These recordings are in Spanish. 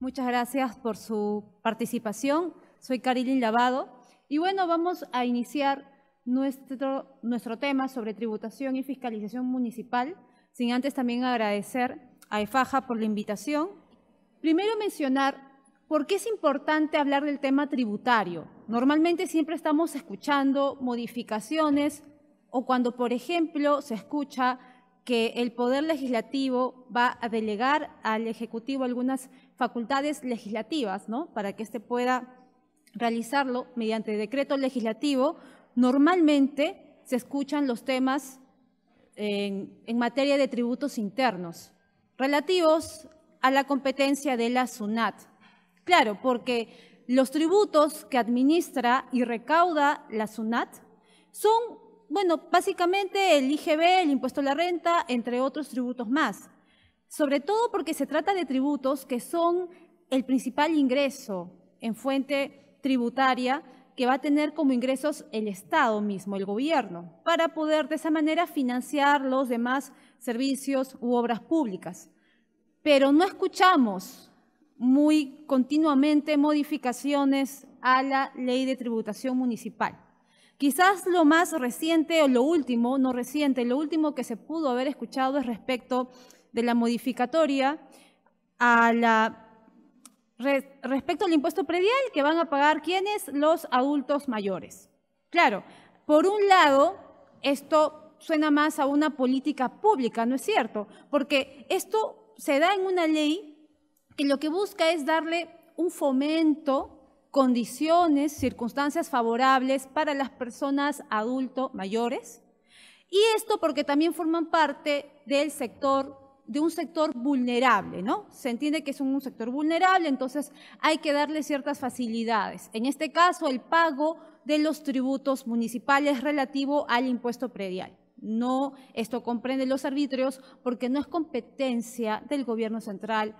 Muchas gracias por su participación. Soy Carilyn Lavado. Y bueno, vamos a iniciar nuestro tema sobre tributación y fiscalización municipal, sin antes también agradecer a EFAJA por la invitación. Primero mencionar por qué es importante hablar del tema tributario. Normalmente siempre estamos escuchando modificaciones o cuando, por ejemplo, se escucha que el Poder Legislativo va a delegar al Ejecutivo algunas facultades legislativas, ¿no? Para que éste pueda realizarlo mediante decreto legislativo. Normalmente se escuchan los temas en materia de tributos internos relativos a la competencia de la SUNAT. Claro, porque los tributos que administra y recauda la SUNAT son, bueno, básicamente el IGB, el impuesto a la renta, entre otros tributos más. Sobre todo porque se trata de tributos que son el principal ingreso en fuente tributaria que va a tener como ingresos el Estado mismo, el gobierno, para poder de esa manera financiar los demás servicios u obras públicas. Pero no escuchamos muy continuamente modificaciones a la Ley de Tributación Municipal. Quizás lo más reciente o lo último, no reciente, lo último que se pudo haber escuchado es respecto de la modificatoria respecto al impuesto predial que van a pagar ¿quiénes? Los adultos mayores. Claro, por un lado, esto suena más a una política pública, ¿no es cierto? Porque esto se da en una ley que lo que busca es darle un fomento, condiciones, circunstancias favorables para las personas adultos mayores. Y esto porque también forman parte del sector, de un sector vulnerable, ¿no? Se entiende que es un sector vulnerable, entonces hay que darle ciertas facilidades. En este caso, el pago de los tributos municipales relativo al impuesto predial. No, esto comprende los arbitrios porque no es competencia del gobierno central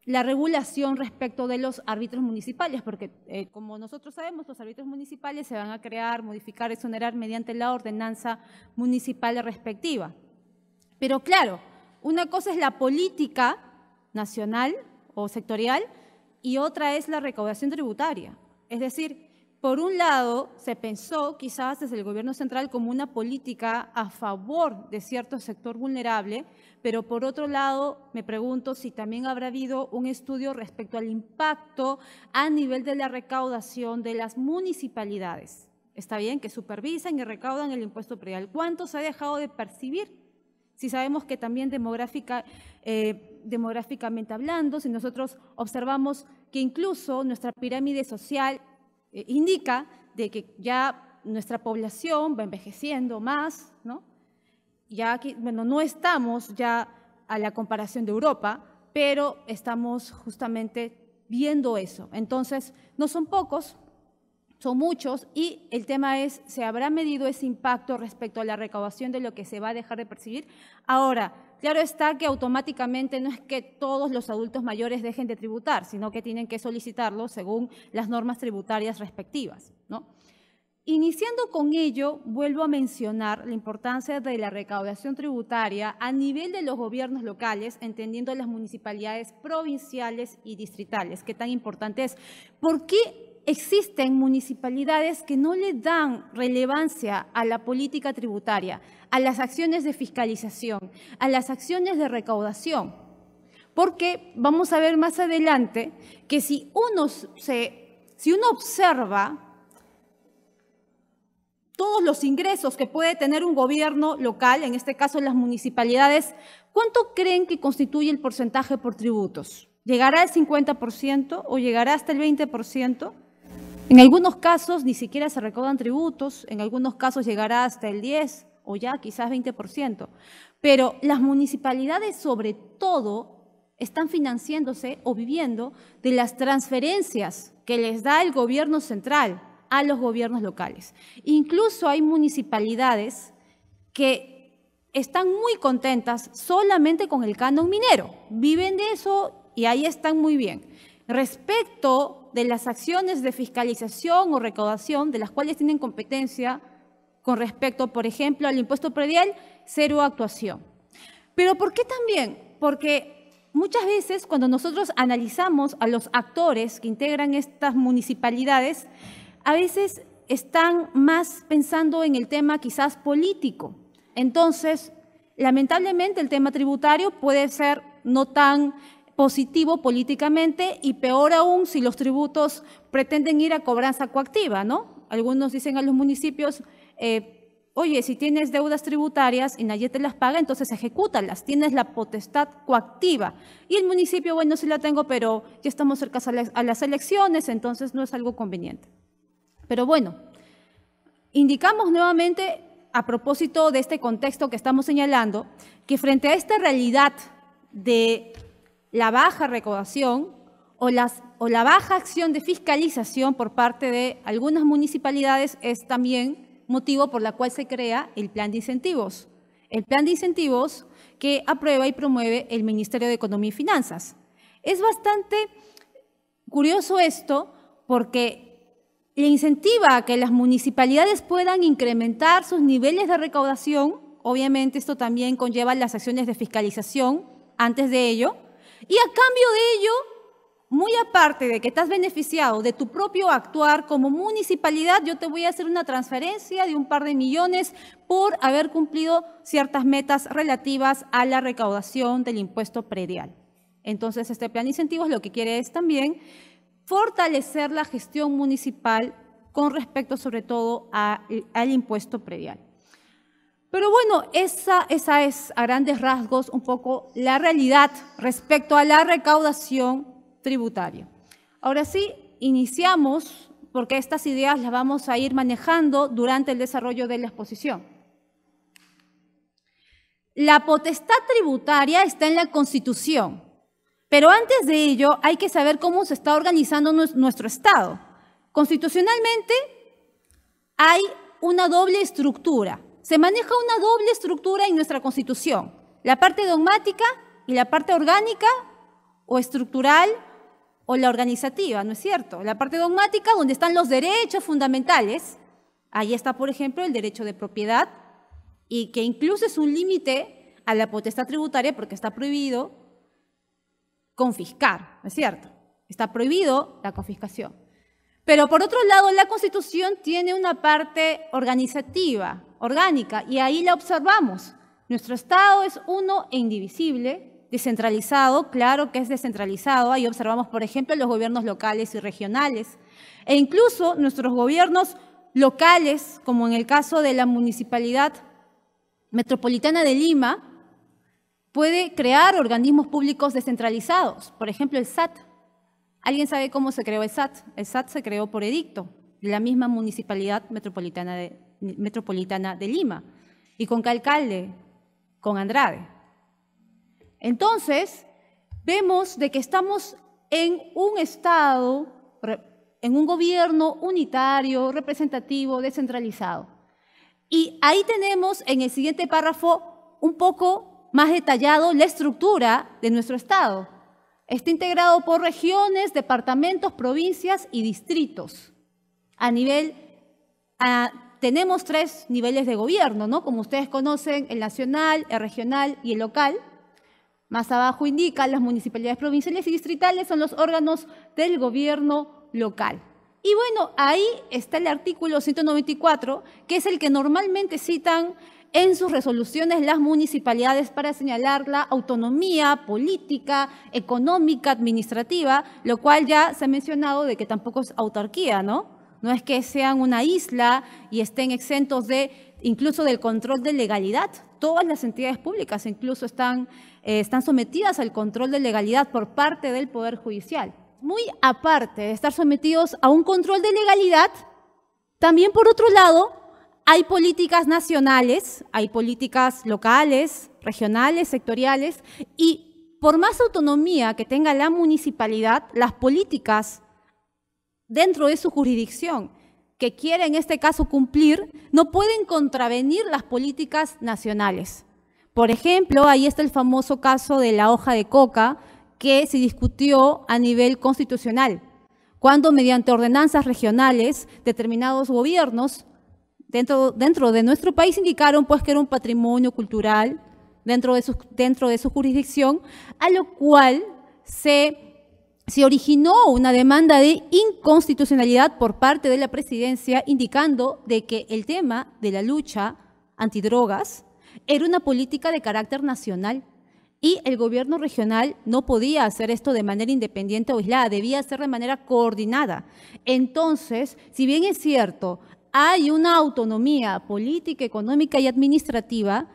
la regulación respecto de los arbitrios municipales, porque como nosotros sabemos, los arbitrios municipales se van a crear, modificar, exonerar mediante la ordenanza municipal respectiva. Pero claro, una cosa es la política nacional o sectorial y otra es la recaudación tributaria. Es decir, por un lado, se pensó quizás desde el gobierno central como una política a favor de cierto sector vulnerable, pero por otro lado, me pregunto si también habrá habido un estudio respecto al impacto a nivel de la recaudación de las municipalidades. Está bien que supervisan y recaudan el impuesto predial. ¿Cuánto se ha dejado de percibir? Si sabemos que también demográficamente hablando, si nosotros observamos que incluso nuestra pirámide social indica de que ya nuestra población va envejeciendo más, ¿no? Ya aquí, bueno, no estamos ya a la comparación de Europa, pero estamos justamente viendo eso. Entonces, no son pocos, son muchos, y el tema es, ¿se habrá medido ese impacto respecto a la recaudación de lo que se va a dejar de percibir? Ahora, claro está que automáticamente no es que todos los adultos mayores dejen de tributar, sino que tienen que solicitarlo según las normas tributarias respectivas, ¿no? Iniciando con ello, vuelvo a mencionar la importancia de la recaudación tributaria a nivel de los gobiernos locales, entendiendo las municipalidades provinciales y distritales, que tan importante es. ¿Por qué existen municipalidades que no le dan relevancia a la política tributaria, a las acciones de fiscalización, a las acciones de recaudación? Porque vamos a ver más adelante que si uno observa todos los ingresos que puede tener un gobierno local, en este caso las municipalidades, ¿cuánto creen que constituye el porcentaje por tributos? ¿Llegará al 50% o llegará hasta el 20%? En algunos casos ni siquiera se recaudan tributos, en algunos casos llegará hasta el 10% o ya quizás 20%. Pero las municipalidades sobre todo están financiándose o viviendo de las transferencias que les da el gobierno central a los gobiernos locales. Incluso hay municipalidades que están muy contentas solamente con el canon minero. Viven de eso y ahí están muy bien. Respecto de las acciones de fiscalización o recaudación de las cuales tienen competencia con respecto, por ejemplo, al impuesto predial, cero actuación. ¿Pero por qué también? Porque muchas veces cuando nosotros analizamos a los actores que integran estas municipalidades, a veces están más pensando en el tema quizás político. Entonces, lamentablemente el tema tributario puede ser no tan positivo políticamente y peor aún si los tributos pretenden ir a cobranza coactiva, ¿no? Algunos dicen a los municipios, oye, si tienes deudas tributarias y nadie te las paga, entonces ejecútalas, tienes la potestad coactiva. Y el municipio, bueno, sí la tengo, pero ya estamos cerca a las elecciones, entonces no es algo conveniente. Pero bueno, indicamos nuevamente, a propósito de este contexto que estamos señalando, que frente a esta realidad de la baja recaudación o la baja acción de fiscalización por parte de algunas municipalidades es también motivo por la cual se crea el plan de incentivos. El plan de incentivos que aprueba y promueve el Ministerio de Economía y Finanzas. Es bastante curioso esto porque le incentiva a que las municipalidades puedan incrementar sus niveles de recaudación. Obviamente esto también conlleva las acciones de fiscalización antes de ello. Y a cambio de ello, muy aparte de que estás beneficiado de tu propio actuar como municipalidad, yo te voy a hacer una transferencia de un par de millones por haber cumplido ciertas metas relativas a la recaudación del impuesto predial. Entonces, este plan de incentivos lo que quiere es también fortalecer la gestión municipal con respecto sobre todo al impuesto predial. Pero bueno, esa es a grandes rasgos un poco la realidad respecto a la recaudación tributaria. Ahora sí, iniciamos, porque estas ideas las vamos a ir manejando durante el desarrollo de la exposición. La potestad tributaria está en la Constitución, pero antes de ello hay que saber cómo se está organizando nuestro Estado. Constitucionalmente hay una doble estructura. Se maneja una doble estructura en nuestra Constitución, la parte dogmática y la parte orgánica o estructural o la organizativa, ¿no es cierto? La parte dogmática, donde están los derechos fundamentales, ahí está, por ejemplo, el derecho de propiedad, y que incluso es un límite a la potestad tributaria porque está prohibido confiscar, ¿no es cierto? Está prohibido la confiscación. Pero por otro lado, la Constitución tiene una parte organizativa, orgánica, y ahí la observamos. Nuestro Estado es uno e indivisible, descentralizado, claro que es descentralizado. Ahí observamos, por ejemplo, los gobiernos locales y regionales. E incluso nuestros gobiernos locales, como en el caso de la Municipalidad Metropolitana de Lima, puede crear organismos públicos descentralizados. Por ejemplo, el SAT. ¿Alguien sabe cómo se creó el SAT? El SAT se creó por edicto de la misma Municipalidad Metropolitana de Lima. ¿Y con qué alcalde? Con Andrade. Entonces, vemos de que estamos en un Estado, en un gobierno unitario, representativo, descentralizado. Y ahí tenemos en el siguiente párrafo un poco más detallado la estructura de nuestro Estado. Está integrado por regiones, departamentos, provincias y distritos. Tenemos 3 niveles de gobierno, ¿no? Como ustedes conocen, el nacional, el regional y el local. Más abajo indica las municipalidades provinciales y distritales son los órganos del gobierno local. Y bueno, ahí está el artículo 194, que es el que normalmente citan en sus resoluciones las municipalidades para señalar la autonomía política, económica, administrativa, lo cual ya se ha mencionado de que tampoco es autarquía, ¿no? No es que sean una isla y estén exentos incluso del control de legalidad. Todas las entidades públicas incluso están sometidas al control de legalidad por parte del Poder Judicial. Muy aparte de estar sometidos a un control de legalidad, también por otro lado hay políticas nacionales, hay políticas locales, regionales, sectoriales, y por más autonomía que tenga la municipalidad, las políticas dentro de su jurisdicción que quiere en este caso cumplir, no pueden contravenir las políticas nacionales. Por ejemplo, ahí está el famoso caso de la hoja de coca que se discutió a nivel constitucional, cuando mediante ordenanzas regionales determinados gobiernos dentro de nuestro país indicaron pues que era un patrimonio cultural dentro de su jurisdicción, a lo cual se originó una demanda de inconstitucionalidad por parte de la presidencia, indicando de que el tema de la lucha antidrogas era una política de carácter nacional y el gobierno regional no podía hacer esto de manera independiente o aislada, debía hacer de manera coordinada. Entonces, si bien es cierto, hay una autonomía política, económica y administrativa,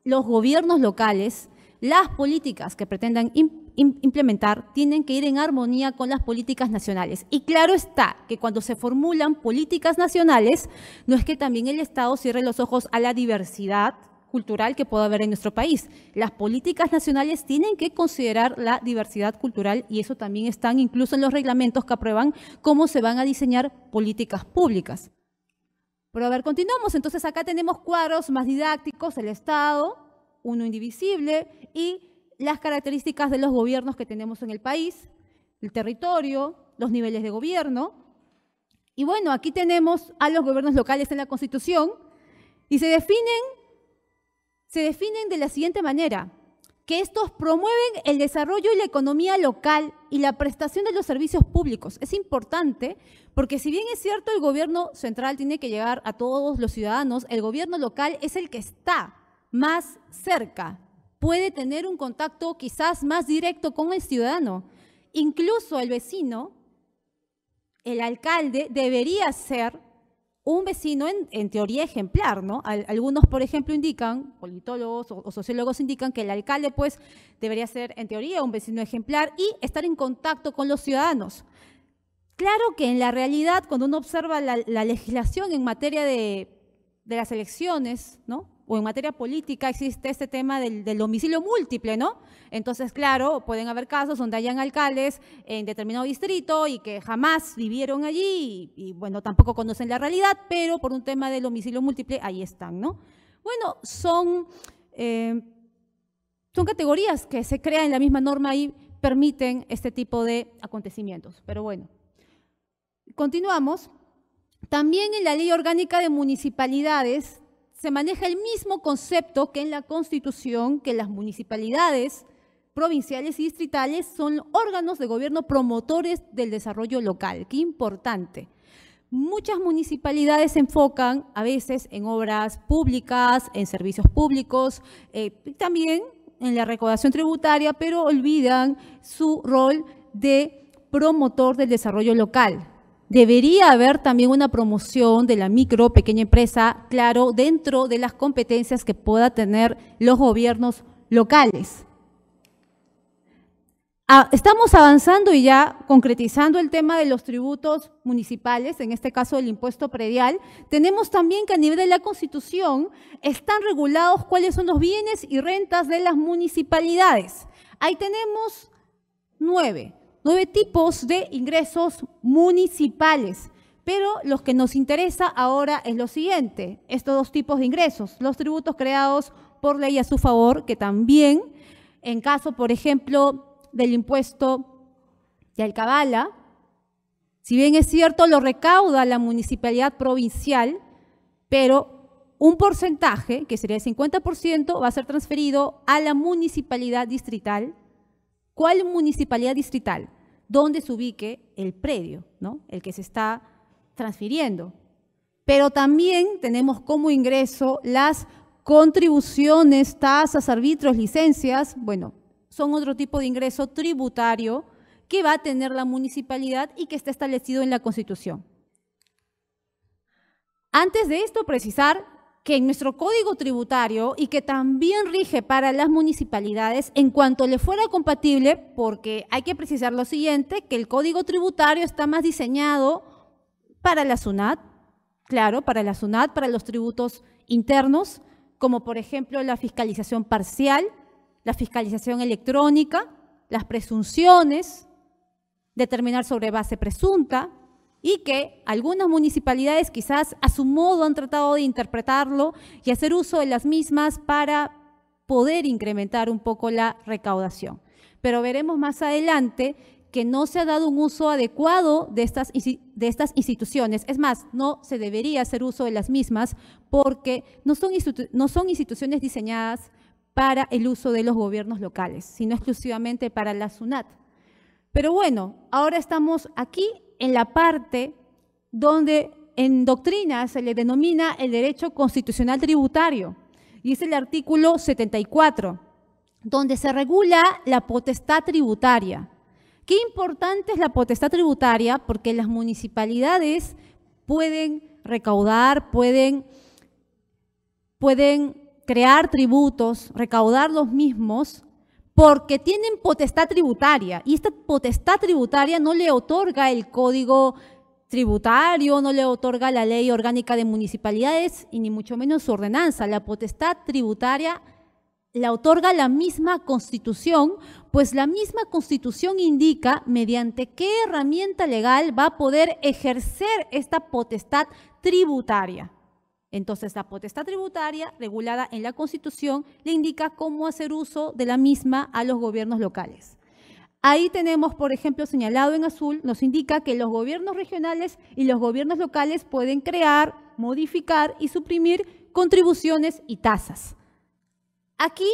los gobiernos locales, las políticas que pretendan implementar tienen que ir en armonía con las políticas nacionales. Y claro está que cuando se formulan políticas nacionales, no es que también el Estado cierre los ojos a la diversidad cultural que pueda haber en nuestro país. Las políticas nacionales tienen que considerar la diversidad cultural y eso también está incluso en los reglamentos que aprueban cómo se van a diseñar políticas públicas. Pero a ver, continuamos. Entonces acá tenemos cuadros más didácticos, el Estado, uno indivisible, y las características de los gobiernos que tenemos en el país, el territorio, los niveles de gobierno. Y bueno, aquí tenemos a los gobiernos locales en la Constitución y se definen de la siguiente manera, que estos promueven el desarrollo y la economía local y la prestación de los servicios públicos. Es importante porque si bien es cierto el gobierno central tiene que llegar a todos los ciudadanos, el gobierno local es el que está más cerca, puede tener un contacto quizás más directo con el ciudadano. Incluso el vecino, el alcalde, debería ser un vecino en teoría ejemplar, ¿no? Algunos, por ejemplo, indican, politólogos o sociólogos indican que el alcalde, pues, debería ser en teoría un vecino ejemplar y estar en contacto con los ciudadanos. Claro que en la realidad, cuando uno observa la legislación en materia de las elecciones, ¿no? O en materia política existe este tema del domicilio múltiple, ¿no? Entonces, claro, pueden haber casos donde hayan alcaldes en determinado distrito y que jamás vivieron allí y bueno, tampoco conocen la realidad, pero por un tema del domicilio múltiple, ahí están, ¿no? Bueno, son categorías que se crean en la misma norma y permiten este tipo de acontecimientos, pero bueno. Continuamos. También en la Ley Orgánica de Municipalidades se maneja el mismo concepto que en la Constitución, que las municipalidades provinciales y distritales son órganos de gobierno promotores del desarrollo local. Qué importante. Muchas municipalidades se enfocan a veces en obras públicas, en servicios públicos, también en la recaudación tributaria, pero olvidan su rol de promotor del desarrollo local. Debería haber también una promoción de la micro, pequeña empresa, claro, dentro de las competencias que pueda tener los gobiernos locales. Estamos avanzando y ya concretizando el tema de los tributos municipales, en este caso el impuesto predial. Tenemos también que a nivel de la Constitución están regulados cuáles son los bienes y rentas de las municipalidades. Ahí tenemos 9 tipos de ingresos municipales, pero lo que nos interesa ahora es lo siguiente, estos 2 tipos de ingresos, los tributos creados por ley a su favor, que también, en caso, por ejemplo, del impuesto de alcabala, si bien es cierto, lo recauda la municipalidad provincial, pero un porcentaje, que sería el 50%, va a ser transferido a la municipalidad distrital. ¿Cuál municipalidad distrital? Donde se ubique el predio, ¿no? El que se está transfiriendo. Pero también tenemos como ingreso las contribuciones, tasas, arbitrios, licencias, bueno, son otro tipo de ingreso tributario que va a tener la municipalidad y que está establecido en la Constitución. Antes de esto, precisar que en nuestro Código Tributario y que también rige para las municipalidades, en cuanto le fuera compatible, porque hay que precisar lo siguiente, que el Código Tributario está más diseñado para la SUNAT, claro, para la SUNAT, para los tributos internos, como por ejemplo la fiscalización parcial, la fiscalización electrónica, las presunciones, determinar sobre base presunta, y que algunas municipalidades quizás a su modo han tratado de interpretarlo y hacer uso de las mismas para poder incrementar un poco la recaudación. Pero veremos más adelante que no se ha dado un uso adecuado de estas instituciones. Es más, no se debería hacer uso de las mismas porque no son instituciones diseñadas para el uso de los gobiernos locales, sino exclusivamente para la SUNAT. Pero bueno, ahora estamos aquí en la parte donde en doctrina se le denomina el derecho constitucional tributario, y es el artículo 74, donde se regula la potestad tributaria. Qué importante es la potestad tributaria, porque las municipalidades pueden recaudar, pueden crear tributos, recaudar los mismos, porque tienen potestad tributaria, y esta potestad tributaria no le otorga el Código Tributario, no le otorga la Ley Orgánica de Municipalidades y ni mucho menos su ordenanza. La potestad tributaria la otorga la misma Constitución, pues la misma Constitución indica mediante qué herramienta legal va a poder ejercer esta potestad tributaria. Entonces, la potestad tributaria regulada en la Constitución le indica cómo hacer uso de la misma a los gobiernos locales. Ahí tenemos, por ejemplo, señalado en azul, nos indica que los gobiernos regionales y los gobiernos locales pueden crear, modificar y suprimir contribuciones y tasas. Aquí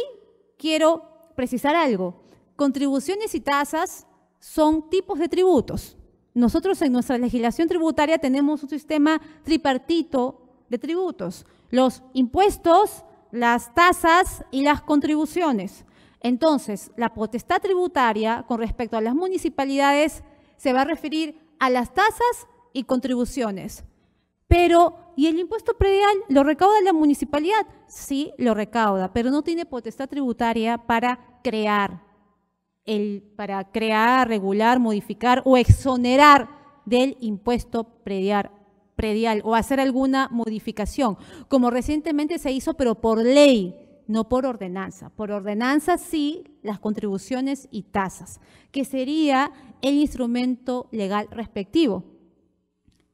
quiero precisar algo. Contribuciones y tasas son tipos de tributos. Nosotros en nuestra legislación tributaria tenemos un sistema tripartito de tributos: los impuestos, las tasas y las contribuciones. Entonces, la potestad tributaria con respecto a las municipalidades se va a referir a las tasas y contribuciones. Pero, ¿y el impuesto predial lo recauda la municipalidad? Sí, lo recauda, pero no tiene potestad tributaria para crear, regular, modificar o exonerar del impuesto predial o hacer alguna modificación, como recientemente se hizo, pero por ley, no por ordenanza. Por ordenanza sí, las contribuciones y tasas, que sería el instrumento legal respectivo,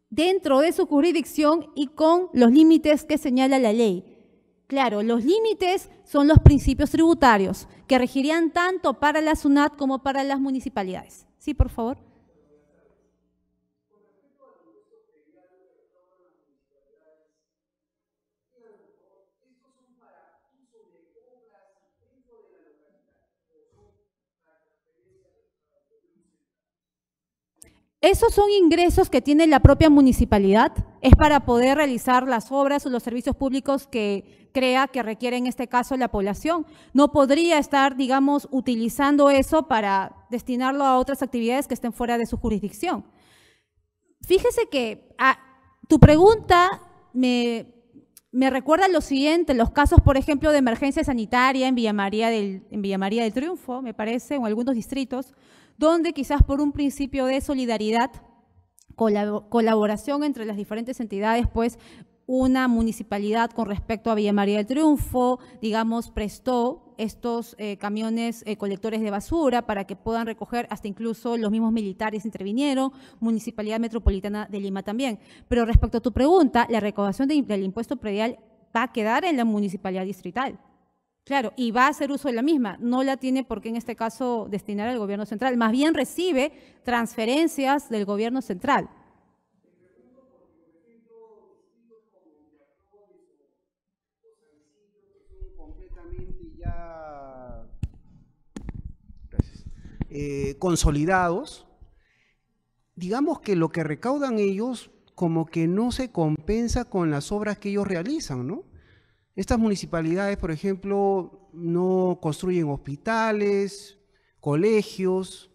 dentro de su jurisdicción y con los límites que señala la ley. Claro, los límites son los principios tributarios, que regirían tanto para la SUNAT como para las municipalidades. Sí, por favor. Esos son ingresos que tiene la propia municipalidad, es para poder realizar las obras o los servicios públicos que crea que requiere en este caso la población. No podría estar, digamos, utilizando eso para destinarlo a otras actividades que estén fuera de su jurisdicción. Fíjese que tu pregunta me recuerda lo siguiente: los casos, por ejemplo, de emergencia sanitaria en Villa María del Triunfo, me parece, o en algunos distritos, donde quizás por un principio de solidaridad, colaboración entre las diferentes entidades, pues una municipalidad con respecto a Villa María del Triunfo, digamos, prestó estos camiones colectores de basura para que puedan recoger, hasta incluso los mismos militares intervinieron, Municipalidad Metropolitana de Lima también. Pero respecto a tu pregunta, la recaudación del impuesto predial va a quedar en la municipalidad distrital. Claro, y va a hacer uso de la misma, no la tiene por qué en este caso destinar al gobierno central, más bien recibe transferencias del gobierno central. Completamente ya consolidados, digamos que lo que recaudan ellos como que no se compensa con las obras que ellos realizan, ¿no? Estas municipalidades, por ejemplo, no construyen hospitales, colegios.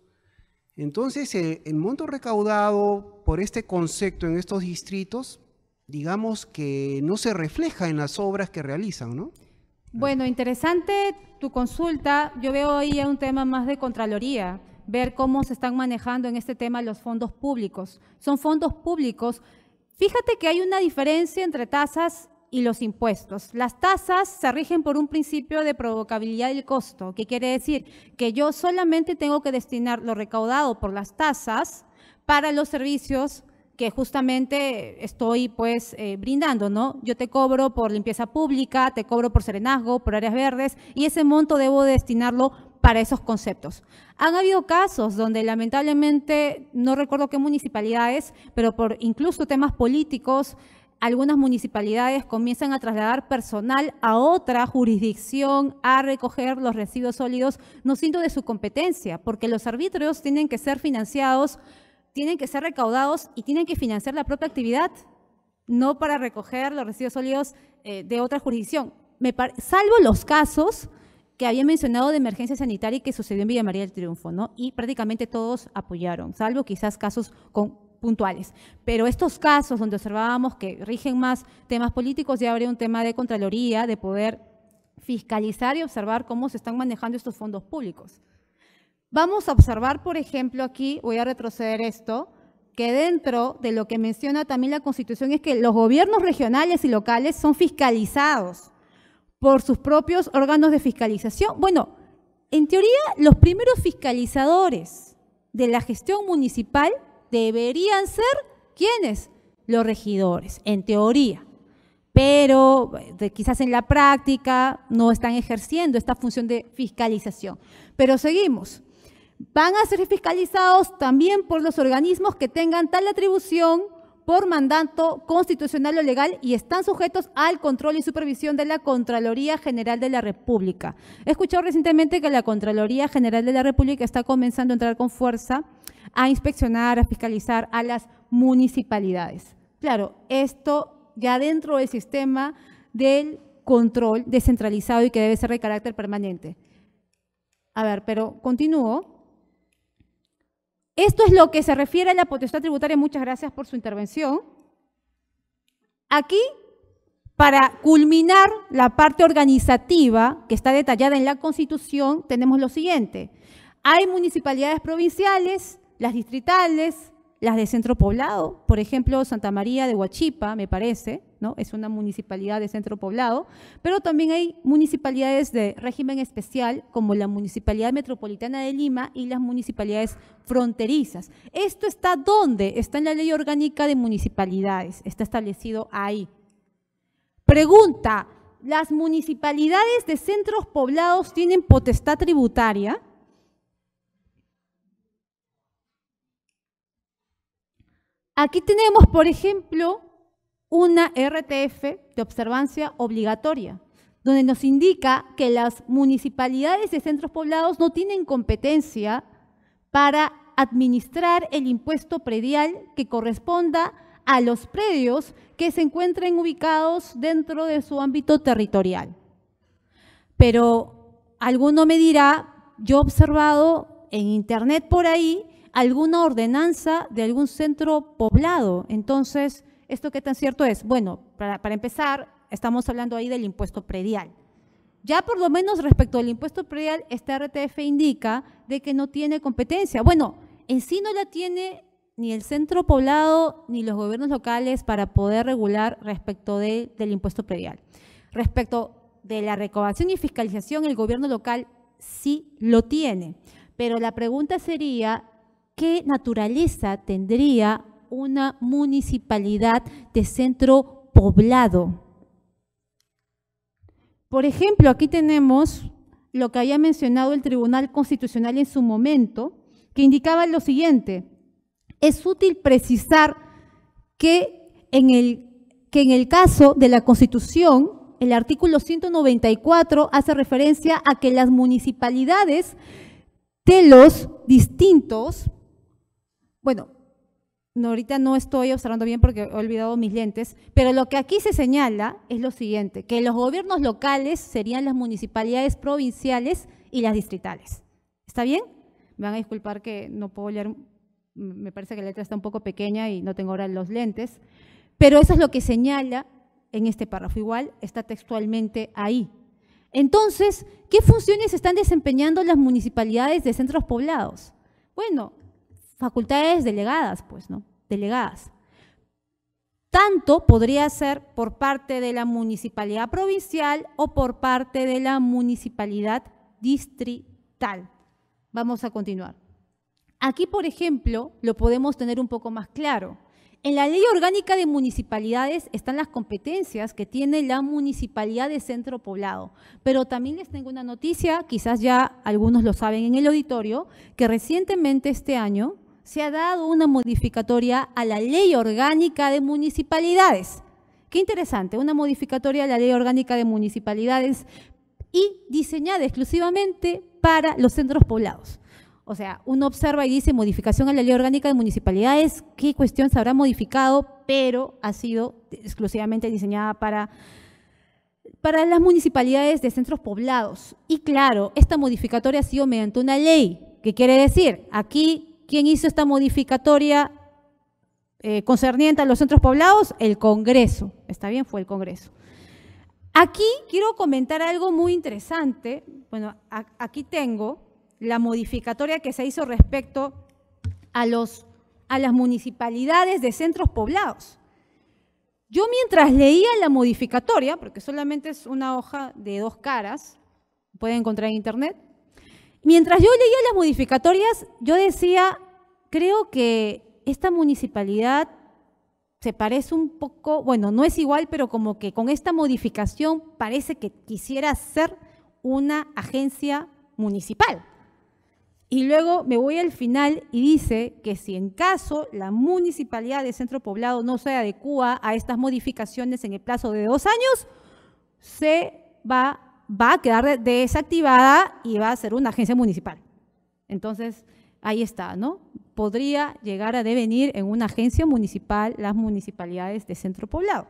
Entonces, el monto recaudado por este concepto en estos distritos, digamos que no se refleja en las obras que realizan, ¿no? Bueno, interesante tu consulta. Yo veo ahí un tema más de Contraloría, ver cómo se están manejando en este tema los fondos públicos. Son fondos públicos. Fíjate que hay una diferencia entre tasas y los impuestos. Las tasas se rigen por un principio de provocabilidad del costo, que quiere decir que yo solamente tengo que destinar lo recaudado por las tasas para los servicios que justamente estoy pues brindando, ¿no? Yo te cobro por limpieza pública, te cobro por serenazgo, por áreas verdes, y ese monto debo destinarlo para esos conceptos. Han habido casos donde lamentablemente, no recuerdo qué municipalidades, pero por incluso temas políticos, algunas municipalidades comienzan a trasladar personal a otra jurisdicción a recoger los residuos sólidos, no siendo de su competencia, porque los arbitrios tienen que ser financiados, tienen que ser recaudados y tienen que financiar la propia actividad, no para recoger los residuos sólidos de otra jurisdicción. Salvo los casos que había mencionado de emergencia sanitaria y que sucedió en Villa María del Triunfo, ¿no? Y prácticamente todos apoyaron, salvo quizás casos puntuales. Pero estos casos donde observábamos que rigen más temas políticos, ya habría un tema de Contraloría, de poder fiscalizar y observar cómo se están manejando estos fondos públicos. Vamos a observar, por ejemplo, aquí, voy a retroceder esto, que dentro de lo que menciona también la Constitución es que los gobiernos regionales y locales son fiscalizados por sus propios órganos de fiscalización. Bueno, en teoría, los primeros fiscalizadores de la gestión municipal deberían ser, ¿quiénes? Los regidores, en teoría. Pero quizás en la práctica no están ejerciendo esta función de fiscalización. Pero seguimos. Van a ser fiscalizados también por los organismos que tengan tal atribución por mandato constitucional o legal y están sujetos al control y supervisión de la Contraloría General de la República. He escuchado recientemente que la Contraloría General de la República está comenzando a entrar con fuerza a inspeccionar, a fiscalizar a las municipalidades. Claro, esto ya dentro del sistema del control descentralizado y que debe ser de carácter permanente. A ver, pero continúo. Esto es lo que se refiere a la potestad tributaria. Muchas gracias por su intervención. Aquí, para culminar la parte organizativa que está detallada en la Constitución, tenemos lo siguiente. Hay municipalidades provinciales, las distritales, las de centro poblado, por ejemplo, Santa María de Huachipa, me parece, ¿no? Es una municipalidad de centro poblado, pero también hay municipalidades de régimen especial, como la Municipalidad Metropolitana de Lima y las municipalidades fronterizas. ¿Esto está dónde? Está en la Ley Orgánica de Municipalidades, está establecido ahí. Pregunta, ¿las municipalidades de centros poblados tienen potestad tributaria? Aquí tenemos, por ejemplo, una RTF de observancia obligatoria, donde nos indica que las municipalidades de centros poblados no tienen competencia para administrar el impuesto predial que corresponda a los predios que se encuentren ubicados dentro de su ámbito territorial. Pero alguno me dirá, yo he observado en internet por ahí alguna ordenanza de algún centro poblado. Entonces, ¿esto qué tan cierto es? Bueno, para empezar, estamos hablando ahí del impuesto predial. Ya por lo menos respecto al impuesto predial, esta RTF indica de que no tiene competencia. Bueno, en sí no la tiene ni el centro poblado ni los gobiernos locales para poder regular respecto del impuesto predial. Respecto de la recaudación y fiscalización, el gobierno local sí lo tiene. Pero la pregunta sería, ¿qué naturaleza tendría una municipalidad de centro poblado? Por ejemplo, aquí tenemos lo que había mencionado el Tribunal Constitucional en su momento, que indicaba lo siguiente: es útil precisar que en el caso de la Constitución, el artículo 194 hace referencia a que las municipalidades de los distintos, bueno, no, ahorita no estoy observando bien porque he olvidado mis lentes, pero lo que aquí se señala es lo siguiente, que los gobiernos locales serían las municipalidades provinciales y las distritales. ¿Está bien? Me van a disculpar que no puedo leer, me parece que la letra está un poco pequeña y no tengo ahora los lentes, pero eso es lo que señala en este párrafo, igual está textualmente ahí. Entonces, ¿qué funciones están desempeñando las municipalidades de centros poblados? Bueno, facultades delegadas, pues, ¿no? Delegadas. Tanto podría ser por parte de la municipalidad provincial o por parte de la municipalidad distrital. Vamos a continuar. Aquí, por ejemplo, lo podemos tener un poco más claro. En la Ley Orgánica de Municipalidades están las competencias que tiene la Municipalidad de Centro Poblado, pero también les tengo una noticia, quizás ya algunos lo saben en el auditorio, que recientemente este año se ha dado una modificatoria a la Ley Orgánica de Municipalidades. Qué interesante, una modificatoria a la Ley Orgánica de Municipalidades y diseñada exclusivamente para los centros poblados. O sea, uno observa y dice modificación a la Ley Orgánica de Municipalidades, ¿qué cuestión se habrá modificado? Pero ha sido exclusivamente diseñada para las municipalidades de centros poblados. Y claro, esta modificatoria ha sido mediante una ley. ¿Qué quiere decir? Aquí, ¿quién hizo esta modificatoria concerniente a los centros poblados? El Congreso. ¿Está bien? Fue el Congreso. Aquí quiero comentar algo muy interesante. Bueno, aquí tengo la modificatoria que se hizo respecto a las municipalidades de centros poblados. Yo mientras leía la modificatoria, porque solamente es una hoja de 2 caras, pueden encontrar en internet, mientras yo leía las modificatorias, yo decía, creo que esta municipalidad se parece un poco, bueno, no es igual, pero como que con esta modificación parece que quisiera ser una agencia municipal. Y luego me voy al final y dice que si en caso la municipalidad de Centro Poblado no se adecúa a estas modificaciones en el plazo de 2 años, se va a quedar desactivada y va a ser una agencia municipal. Entonces, ahí está, ¿no? Podría llegar a devenir en una agencia municipal las municipalidades de Centro Poblado.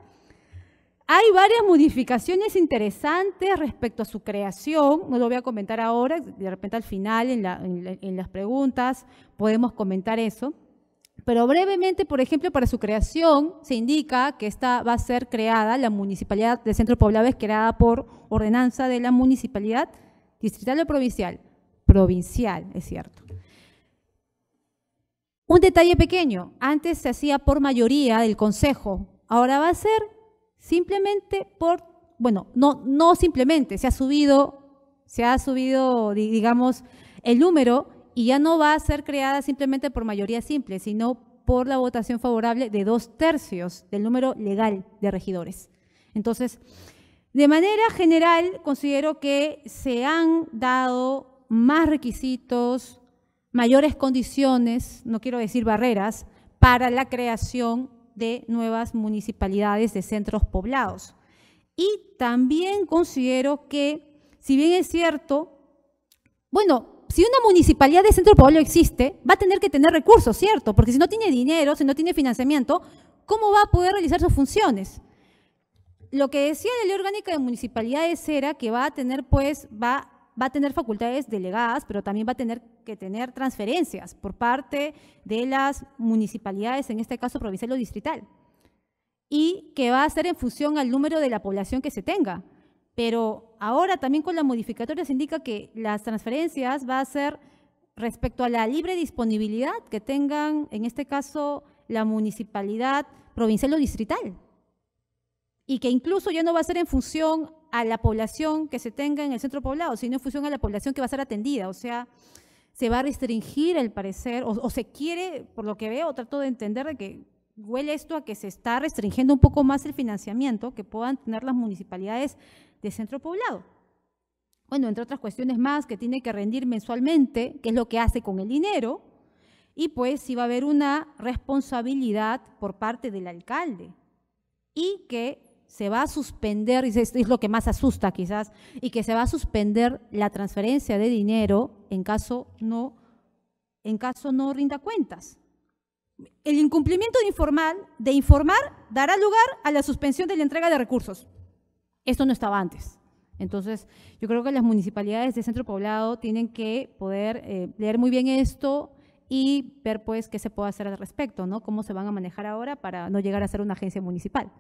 Hay varias modificaciones interesantes respecto a su creación, no lo voy a comentar ahora, de repente al final en las preguntas podemos comentar eso, pero brevemente, por ejemplo, para su creación se indica que esta va a ser creada, la Municipalidad de Centro Poblado es creada por ordenanza de la Municipalidad Distrital o Provincial. Provincial, es cierto. Un detalle pequeño, antes se hacía por mayoría del Consejo, ahora va a ser simplemente por, bueno, no simplemente, se ha subido, digamos, el número y ya no va a ser creada simplemente por mayoría simple, sino por la votación favorable de 2/3 del número legal de regidores. Entonces, de manera general, considero que se han dado más requisitos, mayores condiciones, no quiero decir barreras, para la creación de nuevas municipalidades de centros poblados. Y también considero que, si bien es cierto, bueno, si una municipalidad de centro poblado existe, va a tener que tener recursos, ¿cierto? Porque si no tiene dinero, si no tiene financiamiento, ¿cómo va a poder realizar sus funciones? Lo que decía la Ley Orgánica de Municipalidades era que va a tener, pues, va a tener facultades delegadas, pero también va a tener que tener transferencias por parte de las municipalidades, en este caso provincial o distrital, y que va a ser en función al número de la población que se tenga. Pero ahora también con la modificatoria se indica que las transferencias va a ser respecto a la libre disponibilidad que tengan, en este caso, la municipalidad provincial o distrital, y que incluso ya no va a ser en función a la población que se tenga en el centro poblado, sino en función a la población que va a ser atendida. O sea, se va a restringir el parecer, o se quiere, por lo que veo, trato de entender de que huele esto a que se está restringiendo un poco más el financiamiento que puedan tener las municipalidades de centro poblado. Bueno, entre otras cuestiones más que tiene que rendir mensualmente, que es lo que hace con el dinero, y pues sí va a haber una responsabilidad por parte del alcalde, y que se va a suspender, y es lo que más asusta quizás, y que se va a suspender la transferencia de dinero en caso no rinda cuentas. El incumplimiento de informar dará lugar a la suspensión de la entrega de recursos. Esto no estaba antes. Entonces, yo creo que las municipalidades de centro poblado tienen que poder leer muy bien esto y ver pues qué se puede hacer al respecto, ¿no? Cómo se van a manejar ahora para no llegar a ser una agencia municipal,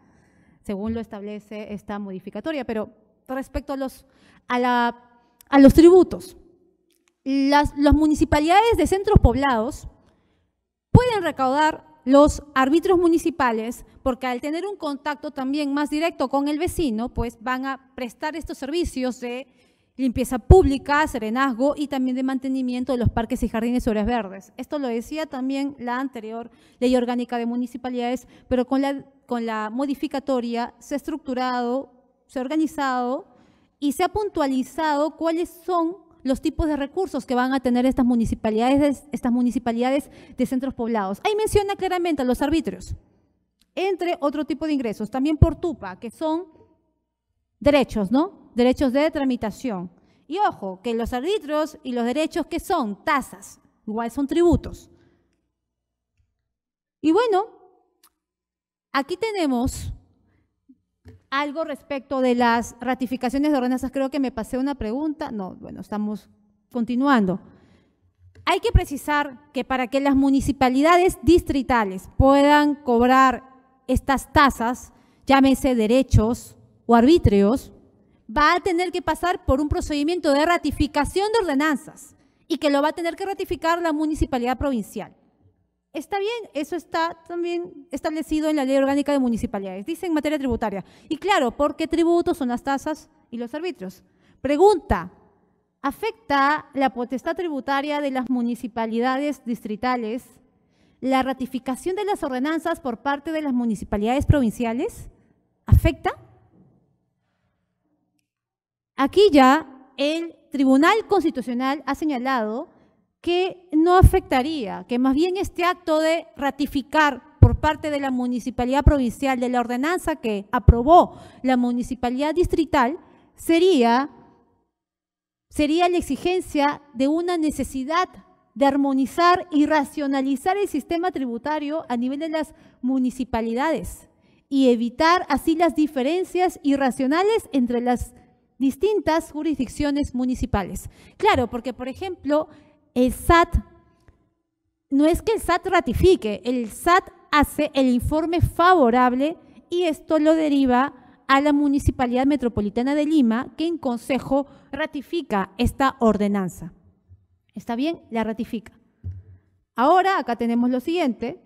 según lo establece esta modificatoria. Pero respecto a los tributos, las municipalidades de centros poblados pueden recaudar los árbitros municipales porque al tener un contacto también más directo con el vecino, pues van a prestar estos servicios de limpieza pública, serenazgo y también de mantenimiento de los parques y jardines y áreas verdes. Esto lo decía también la anterior Ley Orgánica de Municipalidades, pero con la modificatoria se ha estructurado, se ha organizado y se ha puntualizado cuáles son los tipos de recursos que van a tener estas municipalidades de centros poblados. Ahí menciona claramente los arbitrios, entre otro tipo de ingresos, también por TUPA, que son derechos, ¿no? Derechos de tramitación. Y ojo, que los arbitrios y los derechos, ¿qué son? Tasas, igual son tributos. Y bueno, aquí tenemos algo respecto de las ratificaciones de ordenanzas. Creo que me pasé una pregunta. No, bueno, estamos continuando. Hay que precisar que para que las municipalidades distritales puedan cobrar estas tasas, llámese derechos o arbitrios, va a tener que pasar por un procedimiento de ratificación de ordenanzas y que lo va a tener que ratificar la municipalidad provincial. Está bien, eso está también establecido en la Ley Orgánica de Municipalidades, dice en materia tributaria. Y claro, ¿por qué tributos son las tasas y los arbitrios? Pregunta, ¿afecta la potestad tributaria de las municipalidades distritales la ratificación de las ordenanzas por parte de las municipalidades provinciales? ¿Afecta? Aquí ya el Tribunal Constitucional ha señalado que no afectaría, que más bien este acto de ratificar por parte de la municipalidad provincial de la ordenanza que aprobó la municipalidad distrital sería la exigencia de una necesidad de armonizar y racionalizar el sistema tributario a nivel de las municipalidades y evitar así las diferencias irracionales entre las distintas jurisdicciones municipales. Claro, porque por ejemplo, el SAT, no es que el SAT ratifique, el SAT hace el informe favorable y esto lo deriva a la Municipalidad Metropolitana de Lima, que en consejo ratifica esta ordenanza. ¿Está bien? La ratifica. Ahora, acá tenemos lo siguiente,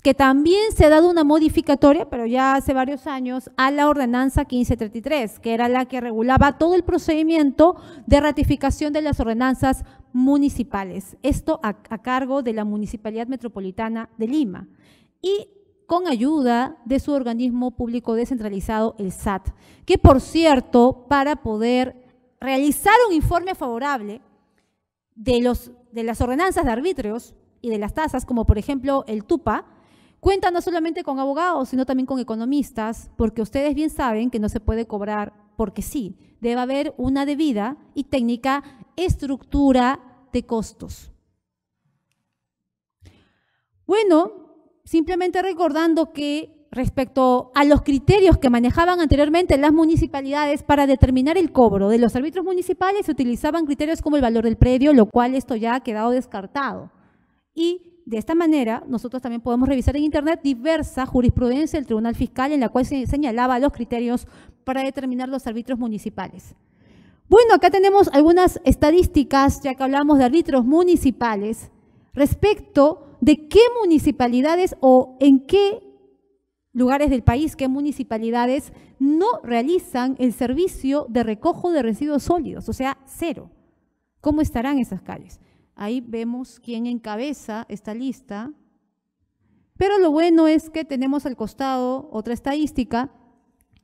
que también se ha dado una modificatoria, pero ya hace varios años, a la ordenanza 1533, que era la que regulaba todo el procedimiento de ratificación de las ordenanzas municipales. Esto a cargo de la Municipalidad Metropolitana de Lima y con ayuda de su organismo público descentralizado, el SAT, que por cierto, para poder realizar un informe favorable de las ordenanzas de arbitrios y de las tasas, como por ejemplo el TUPA, cuenta no solamente con abogados, sino también con economistas, porque ustedes bien saben que no se puede cobrar porque sí. Debe haber una debida y técnica estructura de costos. Bueno, simplemente recordando que respecto a los criterios que manejaban anteriormente las municipalidades para determinar el cobro de los arbitrios municipales, se utilizaban criterios como el valor del predio, lo cual esto ya ha quedado descartado. Y de esta manera, nosotros también podemos revisar en Internet diversa jurisprudencia del Tribunal Fiscal en la cual se señalaba los criterios para determinar los arbitrios municipales. Bueno, acá tenemos algunas estadísticas, ya que hablamos de arbitrios municipales, respecto de qué municipalidades o en qué lugares del país, qué municipalidades no realizan el servicio de recojo de residuos sólidos, o sea, cero. ¿Cómo estarán esas calles? Ahí vemos quién encabeza esta lista, pero lo bueno es que tenemos al costado otra estadística,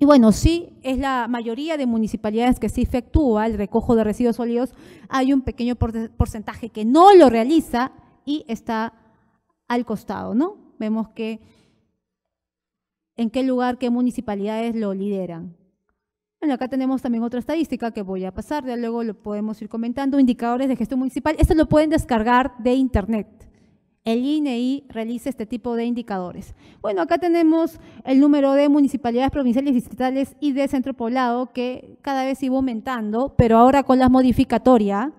y bueno, sí, es la mayoría de municipalidades que sí efectúa el recojo de residuos sólidos, hay un pequeño porcentaje que no lo realiza y está al costado, ¿no? Vemos que en qué lugar, qué municipalidades lo lideran. Bueno, acá tenemos también otra estadística que voy a pasar, ya luego lo podemos ir comentando, indicadores de gestión municipal. Esto lo pueden descargar de Internet. El INEI realiza este tipo de indicadores. Bueno, acá tenemos el número de municipalidades provinciales, distritales y de centro poblado que cada vez iba aumentando, pero ahora con la modificatoria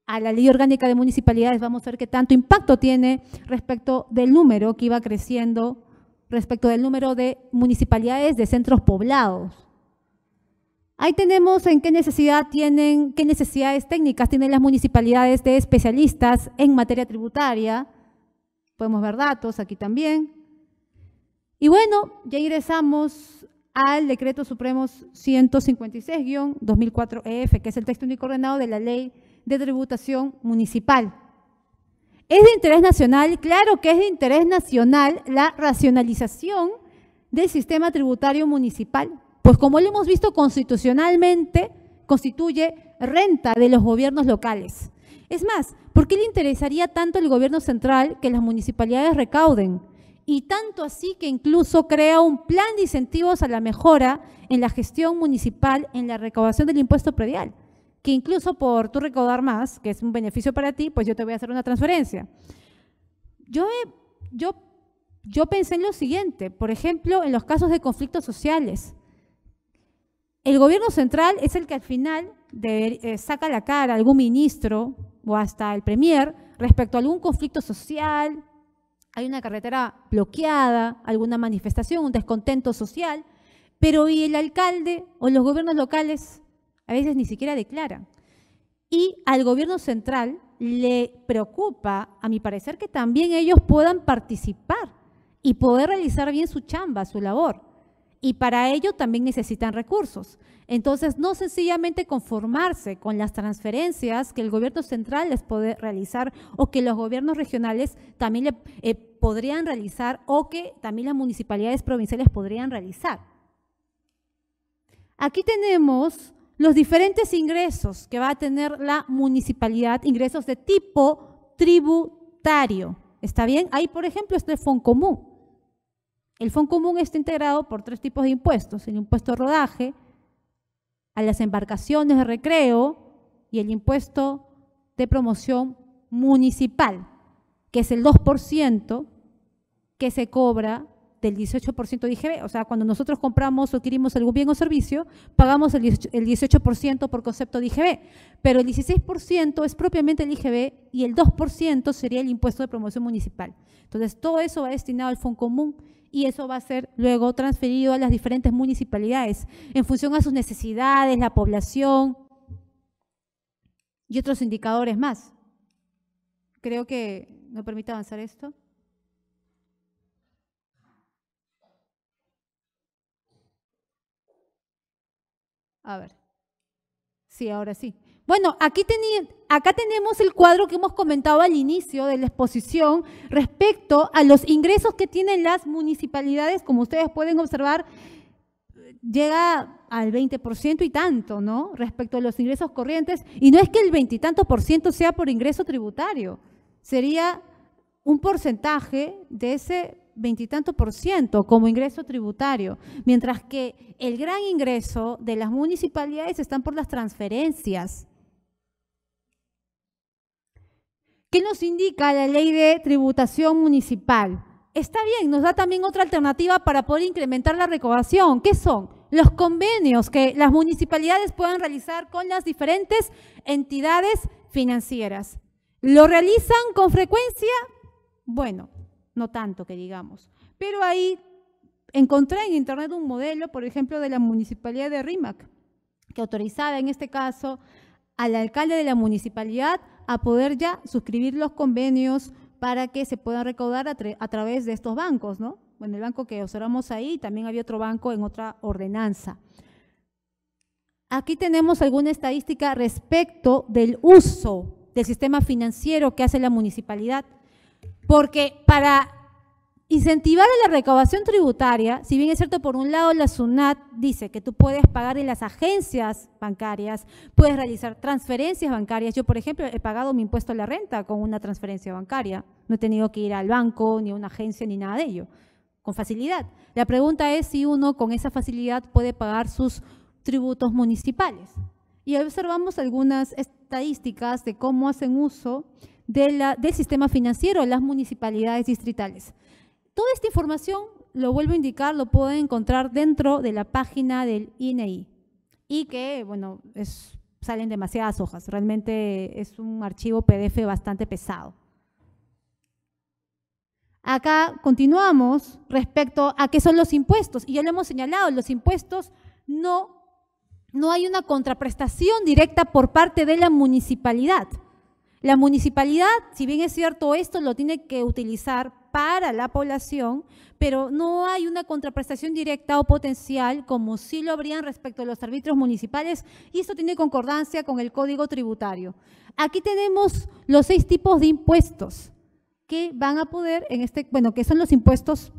a la Ley Orgánica de Municipalidades vamos a ver qué tanto impacto tiene respecto del número que iba creciendo, respecto del número de municipalidades de centros poblados. Ahí tenemos en qué necesidades técnicas tienen las municipalidades de especialistas en materia tributaria. Podemos ver datos aquí también. Y bueno, ya ingresamos al Decreto Supremo 156-2004-EF, que es el texto único ordenado de la Ley de Tributación Municipal. ¿Es de interés nacional? Claro que es de interés nacional la racionalización del sistema tributario municipal, pues como lo hemos visto constitucionalmente, constituye renta de los gobiernos locales. Es más, ¿por qué le interesaría tanto al gobierno central que las municipalidades recauden? Y tanto así que incluso crea un plan de incentivos a la mejora en la gestión municipal en la recaudación del impuesto predial, que incluso por tú recaudar más, que es un beneficio para ti, pues yo te voy a hacer una transferencia. Yo pensé en lo siguiente, por ejemplo, en los casos de conflictos sociales. El gobierno central es el que al final saca la cara a algún ministro o hasta el premier respecto a algún conflicto social, hay una carretera bloqueada, alguna manifestación, un descontento social, pero y el alcalde o los gobiernos locales a veces ni siquiera declaran. Y al gobierno central le preocupa, a mi parecer, que también ellos puedan participar y poder realizar bien su chamba, su labor. Y para ello también necesitan recursos. Entonces, no sencillamente conformarse con las transferencias que el gobierno central les puede realizar o que los gobiernos regionales también podrían realizar o que también las municipalidades provinciales podrían realizar. Aquí tenemos los diferentes ingresos que va a tener la municipalidad, ingresos de tipo tributario. ¿Está bien? Ahí, por ejemplo, está el Foncomún. El Foncomún está integrado por 3 tipos de impuestos: el impuesto de rodaje, a las embarcaciones de recreo y el impuesto de promoción municipal, que es el 2% que se cobra del 18% de IGB. O sea, cuando nosotros compramos o adquirimos algún bien o servicio, pagamos el 18% por concepto de IGB, pero el 16% es propiamente el IGB y el 2% sería el impuesto de promoción municipal. Entonces, todo eso va destinado al Foncomún y eso va a ser luego transferido a las diferentes municipalidades en función a sus necesidades, la población y otros indicadores más. Creo que me permite avanzar esto. A ver. Sí, ahora sí. Bueno, acá tenemos el cuadro que hemos comentado al inicio de la exposición respecto a los ingresos que tienen las municipalidades. Como ustedes pueden observar, llega al 20% y tanto, ¿no? Respecto a los ingresos corrientes. Y no es que el 20 y tanto por ciento sea por ingreso tributario, sería un porcentaje de ese 20 y tanto por ciento como ingreso tributario, mientras que el gran ingreso de las municipalidades están por las transferencias. ¿Qué nos indica la Ley de Tributación Municipal? Está bien, nos da también otra alternativa para poder incrementar la recaudación. ¿Qué son? Los convenios que las municipalidades puedan realizar con las diferentes entidades financieras. ¿Lo realizan con frecuencia? Bueno, no tanto que digamos. Pero ahí encontré en internet un modelo, por ejemplo, de la Municipalidad de Rímac, que autorizaba en este caso al alcalde de la municipalidad a poder ya suscribir los convenios para que se puedan recaudar a través de estos bancos, ¿no? Bueno, el banco que observamos ahí, también había otro banco en otra ordenanza. Aquí tenemos alguna estadística respecto del uso del sistema financiero que hace la municipalidad, porque para incentivar a la recaudación tributaria, si bien es cierto, por un lado la SUNAT dice que tú puedes pagar en las agencias bancarias, puedes realizar transferencias bancarias. Yo, por ejemplo, he pagado mi impuesto a la renta con una transferencia bancaria. No he tenido que ir al banco, ni a una agencia, ni nada de ello, con facilidad. La pregunta es si uno con esa facilidad puede pagar sus tributos municipales. Y observamos algunas estadísticas de cómo hacen uso del sistema financiero las municipalidades distritales. Toda esta información, lo vuelvo a indicar, lo pueden encontrar dentro de la página del INEI y que, bueno, salen demasiadas hojas, realmente es un archivo PDF bastante pesado. Acá continuamos respecto a qué son los impuestos y ya lo hemos señalado, los impuestos no hay una contraprestación directa por parte de la municipalidad. La municipalidad, si bien es cierto, esto lo tiene que utilizar para la población, pero no hay una contraprestación directa o potencial como sí lo habrían respecto a los arbitrios municipales, y esto tiene concordancia con el Código Tributario. Aquí tenemos los 6 tipos de impuestos que van a poder, que son los impuestos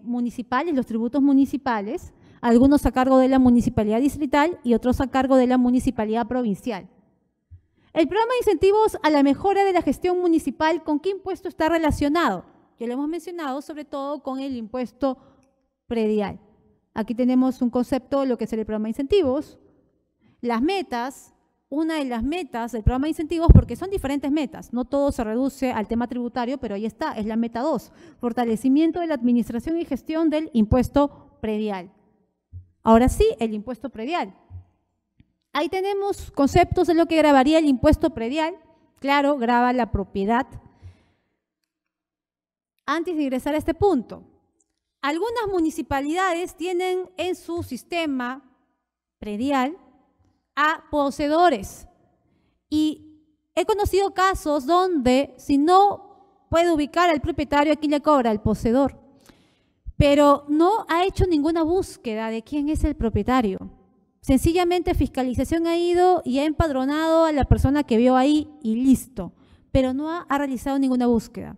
municipales, los tributos municipales, algunos a cargo de la municipalidad distrital y otros a cargo de la municipalidad provincial. El programa de incentivos a la mejora de la gestión municipal, ¿con qué impuesto está relacionado? Ya lo hemos mencionado, sobre todo con el impuesto predial. Aquí tenemos un concepto de lo que es el programa de incentivos. Las metas, una de las metas del programa de incentivos, porque son diferentes metas, no todo se reduce al tema tributario, pero ahí está, es la meta 2, fortalecimiento de la administración y gestión del impuesto predial. Ahora sí, el impuesto predial. Ahí tenemos conceptos de lo que gravaría el impuesto predial. Claro, grava la propiedad. Antes de ingresar a este punto, algunas municipalidades tienen en su sistema predial a poseedores. Y he conocido casos donde si no puede ubicar al propietario, ¿a quién le cobra? Al poseedor. Pero no ha hecho ninguna búsqueda de quién es el propietario. Sencillamente fiscalización ha ido y ha empadronado a la persona que vio ahí y listo, pero no ha realizado ninguna búsqueda.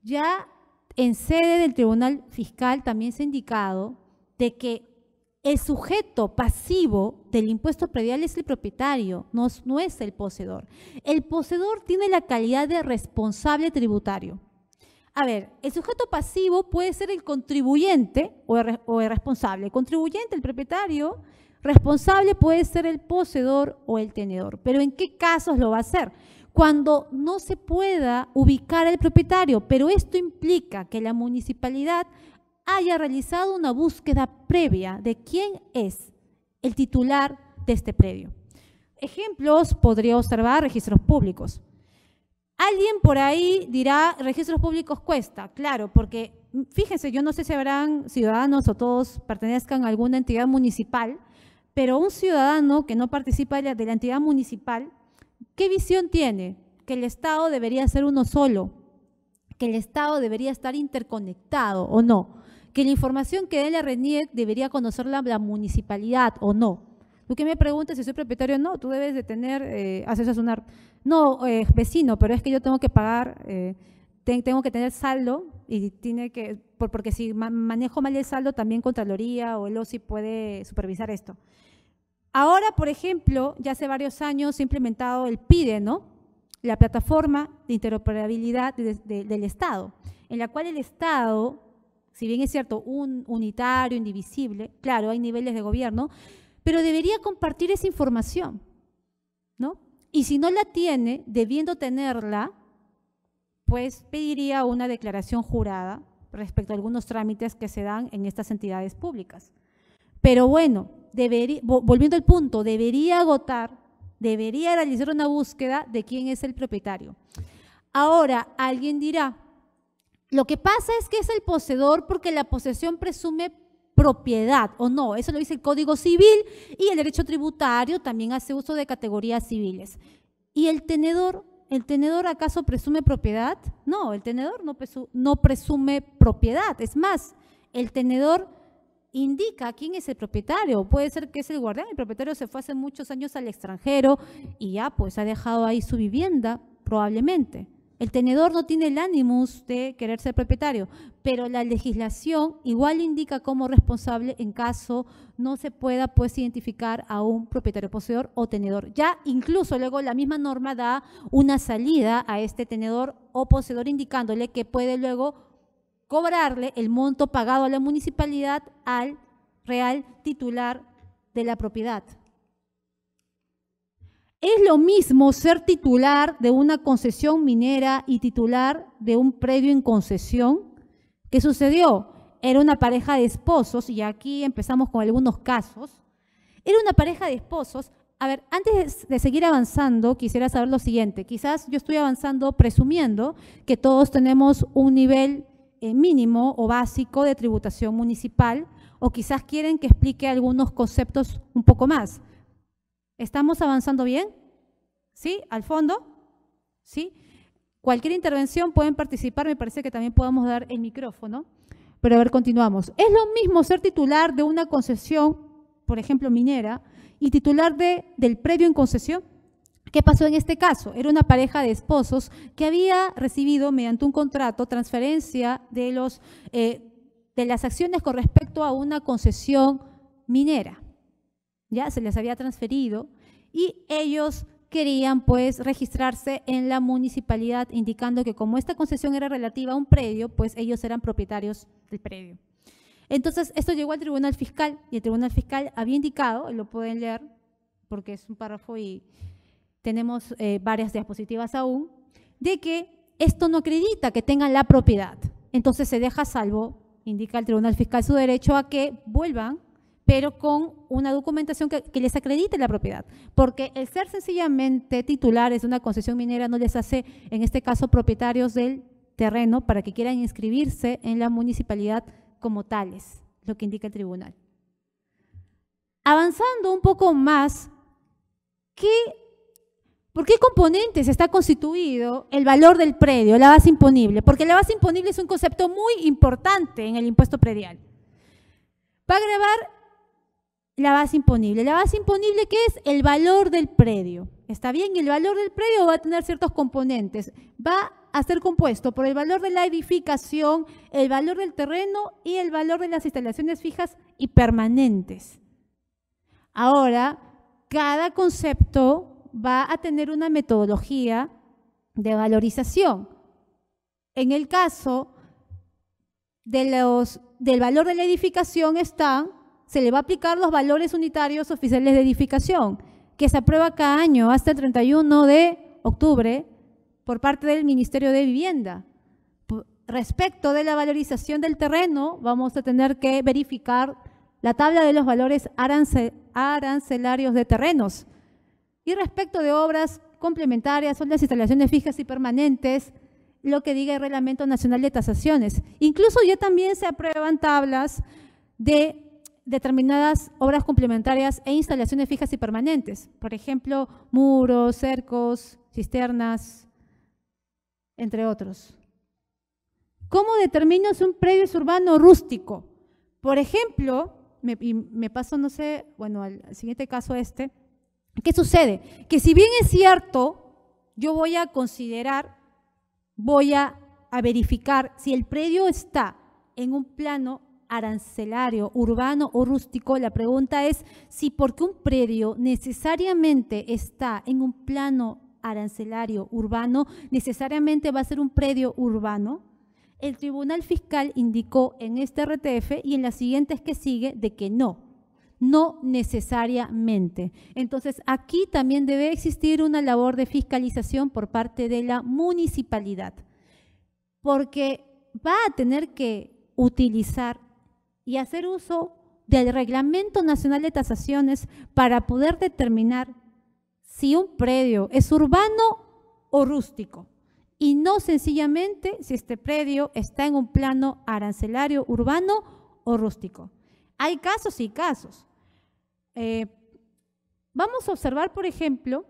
Ya en sede del Tribunal Fiscal también se ha indicado de que el sujeto pasivo del impuesto predial es el propietario, no es el poseedor. El poseedor tiene la calidad de responsable tributario. A ver, el sujeto pasivo puede ser el contribuyente o el responsable. El contribuyente, el propietario. Responsable puede ser el poseedor o el tenedor. ¿Pero en qué casos lo va a hacer? Cuando no se pueda ubicar al propietario, pero esto implica que la municipalidad haya realizado una búsqueda previa de quién es el titular de este predio. Ejemplos, podría observar registros públicos. Alguien por ahí dirá, registros públicos cuesta, claro, porque fíjense, yo no sé si habrán ciudadanos o todos pertenezcan a alguna entidad municipal, pero un ciudadano que no participa de la entidad municipal, ¿qué visión tiene? Que el Estado debería ser uno solo, que el Estado debería estar interconectado o no, que la información que dé la RENIEC debería conocerla la municipalidad o no. Tú que me preguntas si soy propietario o no, tú debes de tener, haces sonar, no, vecino, pero es que yo tengo que pagar, tengo que tener saldo y tiene que, porque si manejo mal el saldo, también Contraloría o el OSI puede supervisar esto. Ahora, por ejemplo, ya hace varios años se ha implementado el PIDE, ¿no? La plataforma de interoperabilidad del Estado, en la cual el Estado, si bien es cierto, un unitario, indivisible, claro, hay niveles de gobierno, pero debería compartir esa información, ¿no? Y si no la tiene, debiendo tenerla, pues pediría una declaración jurada respecto a algunos trámites que se dan en estas entidades públicas. Pero bueno, volviendo al punto, debería realizar una búsqueda de quién es el propietario. Ahora, alguien dirá, lo que pasa es que es el poseedor porque la posesión presume propiedad, ¿o no? Eso lo dice el Código Civil y el derecho tributario también hace uso de categorías civiles. ¿Y el tenedor? ¿El tenedor acaso presume propiedad? No, el tenedor no presume propiedad. Es más, el tenedor indica quién es el propietario. Puede ser que es el guardián. El propietario se fue hace muchos años al extranjero y ya pues ha dejado ahí su vivienda, probablemente. El tenedor no tiene el ánimos de querer ser propietario, pero la legislación igual indica como responsable en caso no se pueda pues identificar a un propietario poseedor o tenedor. Ya incluso luego la misma norma da una salida a este tenedor o poseedor indicándole que puede luego cobrarle el monto pagado a la municipalidad al real titular de la propiedad. Es lo mismo ser titular de una concesión minera y titular de un predio en concesión. ¿Qué sucedió? Era una pareja de esposos, y aquí empezamos con algunos casos. Era una pareja de esposos. A ver, antes de seguir avanzando, quisiera saber lo siguiente. Quizás yo estoy avanzando presumiendo que todos tenemos un nivel mínimo o básico de tributación municipal, o quizás quieren que explique algunos conceptos un poco más. ¿Estamos avanzando bien? ¿Sí? ¿Al fondo? ¿Sí? Cualquier intervención pueden participar, me parece que también podamos dar el micrófono, pero a ver, continuamos. Es lo mismo ser titular de una concesión, por ejemplo, minera, y titular del predio en concesión. ¿Qué pasó en este caso? Era una pareja de esposos que había recibido mediante un contrato transferencia de las acciones con respecto a una concesión minera. Ya se les había transferido y ellos querían pues registrarse en la municipalidad indicando que como esta concesión era relativa a un predio, pues ellos eran propietarios del predio. Entonces esto llegó al Tribunal Fiscal y el Tribunal Fiscal había indicado, lo pueden leer porque es un párrafo y tenemos varias diapositivas aún, de que esto no acredita que tengan la propiedad. Entonces se deja salvo, indica el Tribunal Fiscal su derecho a que vuelvan, pero con una documentación que les acredite la propiedad. Porque el ser sencillamente titulares de una concesión minera no les hace, en este caso, propietarios del terreno para que quieran inscribirse en la municipalidad como tales, lo que indica el tribunal. Avanzando un poco más, ¿por qué componentes está constituido el valor del predio, la base imponible? Porque la base imponible es un concepto muy importante en el impuesto predial. Va a grabar la base imponible. La base imponible, ¿qué es? El valor del predio. ¿Está bien? Y el valor del predio va a tener ciertos componentes. Va a ser compuesto por el valor de la edificación, el valor del terreno y el valor de las instalaciones fijas y permanentes. Ahora, cada concepto va a tener una metodología de valorización. En el caso del valor de la edificación se le va a aplicar los valores unitarios oficiales de edificación, que se aprueba cada año hasta el 31 de octubre por parte del Ministerio de Vivienda. Respecto de la valorización del terreno, vamos a tener que verificar la tabla de los valores arancelarios de terrenos. Y respecto de obras complementarias, son las instalaciones fijas y permanentes, lo que diga el Reglamento Nacional de Tasaciones. Incluso ya también se aprueban tablas de determinadas obras complementarias e instalaciones fijas y permanentes. Por ejemplo, muros, cercos, cisternas, entre otros. ¿Cómo determino si un predio es urbano o rústico? Por ejemplo, me paso, no sé, bueno, al siguiente caso ¿qué sucede? Que si bien es cierto, yo voy a considerar, voy a verificar si el predio está en un plano arancelario, urbano o rústico, la pregunta es si porque un predio necesariamente está en un plano arancelario urbano, necesariamente va a ser un predio urbano. El Tribunal Fiscal indicó en este RTF y en las siguientes que sigue de que no necesariamente. Entonces, aquí también debe existir una labor de fiscalización por parte de la municipalidad, porque va a tener que utilizar y hacer uso del Reglamento Nacional de Tasaciones para poder determinar si un predio es urbano o rústico, y no sencillamente si este predio está en un plano arancelario urbano o rústico. Hay casos y casos. Vamos a observar, por ejemplo,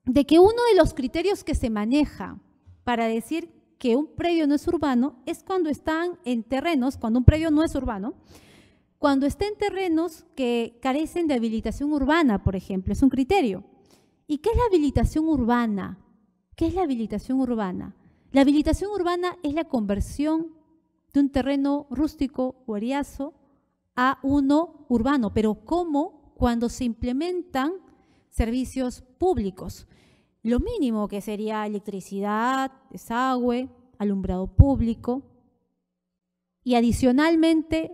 de que uno de los criterios que se maneja para decir que un predio no es urbano es cuando están en terrenos, cuando un predio no es urbano, cuando está en terrenos que carecen de habilitación urbana, por ejemplo, es un criterio. ¿Y qué es la habilitación urbana? ¿Qué es la habilitación urbana? La habilitación urbana es la conversión de un terreno rústico o eriazo a uno urbano, pero ¿cómo? Cuando se implementan servicios públicos. Lo mínimo que sería electricidad, desagüe, alumbrado público. Y adicionalmente,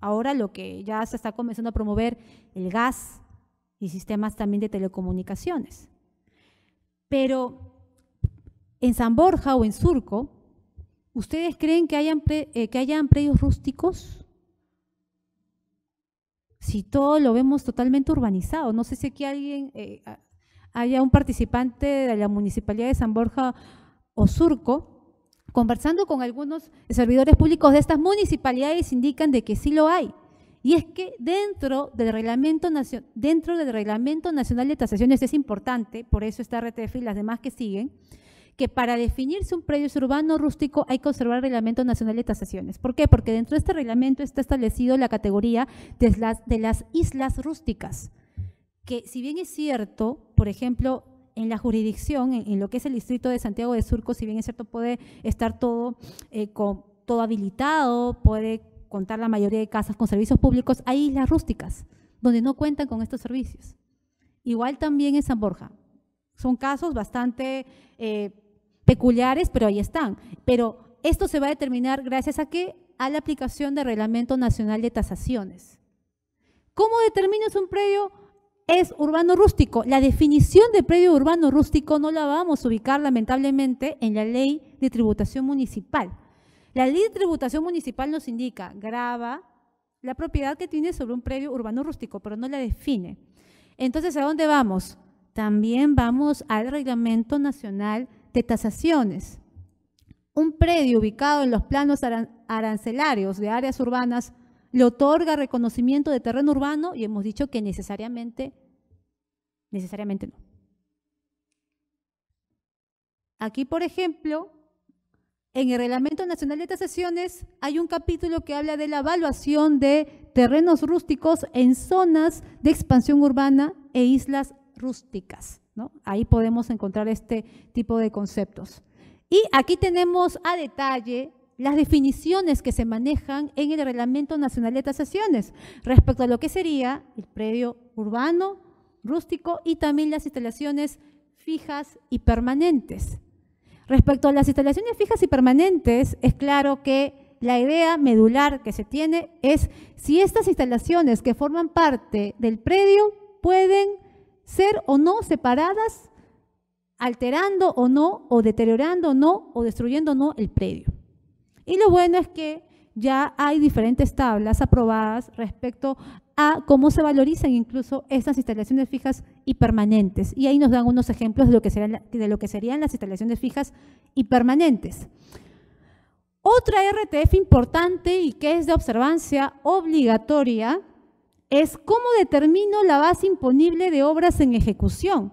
ahora lo que ya se está comenzando a promover, el gas y sistemas también de telecomunicaciones. Pero en San Borja o en Surco, ¿ustedes creen que hayan predios rústicos? Si todo lo vemos totalmente urbanizado. No sé si aquí haya un participante de la Municipalidad de San Borja o Surco, conversando con algunos servidores públicos de estas municipalidades, indican de que sí lo hay. Y es que dentro del Reglamento Nacional de Tasaciones es importante, por eso está RTF y las demás que siguen, que para definir si un predio es urbano o rústico hay que observar el Reglamento Nacional de Tasaciones. ¿Por qué? Porque dentro de este reglamento está establecido la categoría de las islas rústicas, que si bien es cierto, por ejemplo, en la jurisdicción, en lo que es el distrito de Santiago de Surco, si bien es cierto, puede estar todo, todo habilitado, puede contar la mayoría de casas con servicios públicos, hay islas rústicas, donde no cuentan con estos servicios. Igual también en San Borja. Son casos bastante peculiares, pero ahí están. Pero esto se va a determinar gracias a qué? A la aplicación del Reglamento Nacional de Tasaciones. ¿Cómo determinas un predio es urbano rústico? La definición de predio urbano rústico no la vamos a ubicar lamentablemente en la Ley de Tributación Municipal. La Ley de Tributación Municipal nos indica, grava la propiedad que tiene sobre un predio urbano rústico, pero no la define. Entonces, ¿a dónde vamos? También vamos al Reglamento Nacional de Tasaciones. Un predio ubicado en los planos arancelarios de áreas urbanas le otorga reconocimiento de terreno urbano y hemos dicho que necesariamente no. Aquí, por ejemplo, en el Reglamento Nacional de Tasaciones hay un capítulo que habla de la evaluación de terrenos rústicos en zonas de expansión urbana e islas rústicas, ¿no? Ahí podemos encontrar este tipo de conceptos. Y aquí tenemos a detalle las definiciones que se manejan en el Reglamento Nacional de Tasaciones respecto a lo que sería el predio urbano, rústico y también las instalaciones fijas y permanentes. Respecto a las instalaciones fijas y permanentes, es claro que la idea medular que se tiene es si estas instalaciones que forman parte del predio pueden ser o no separadas, alterando o no, o deteriorando o no, o destruyendo o no el predio. Y lo bueno es que ya hay diferentes tablas aprobadas respecto a cómo se valorizan incluso estas instalaciones fijas y permanentes. Y ahí nos dan unos ejemplos de lo que serían las instalaciones fijas y permanentes. Otra RTF importante y que es de observancia obligatoria es cómo determino la base imponible de obras en ejecución.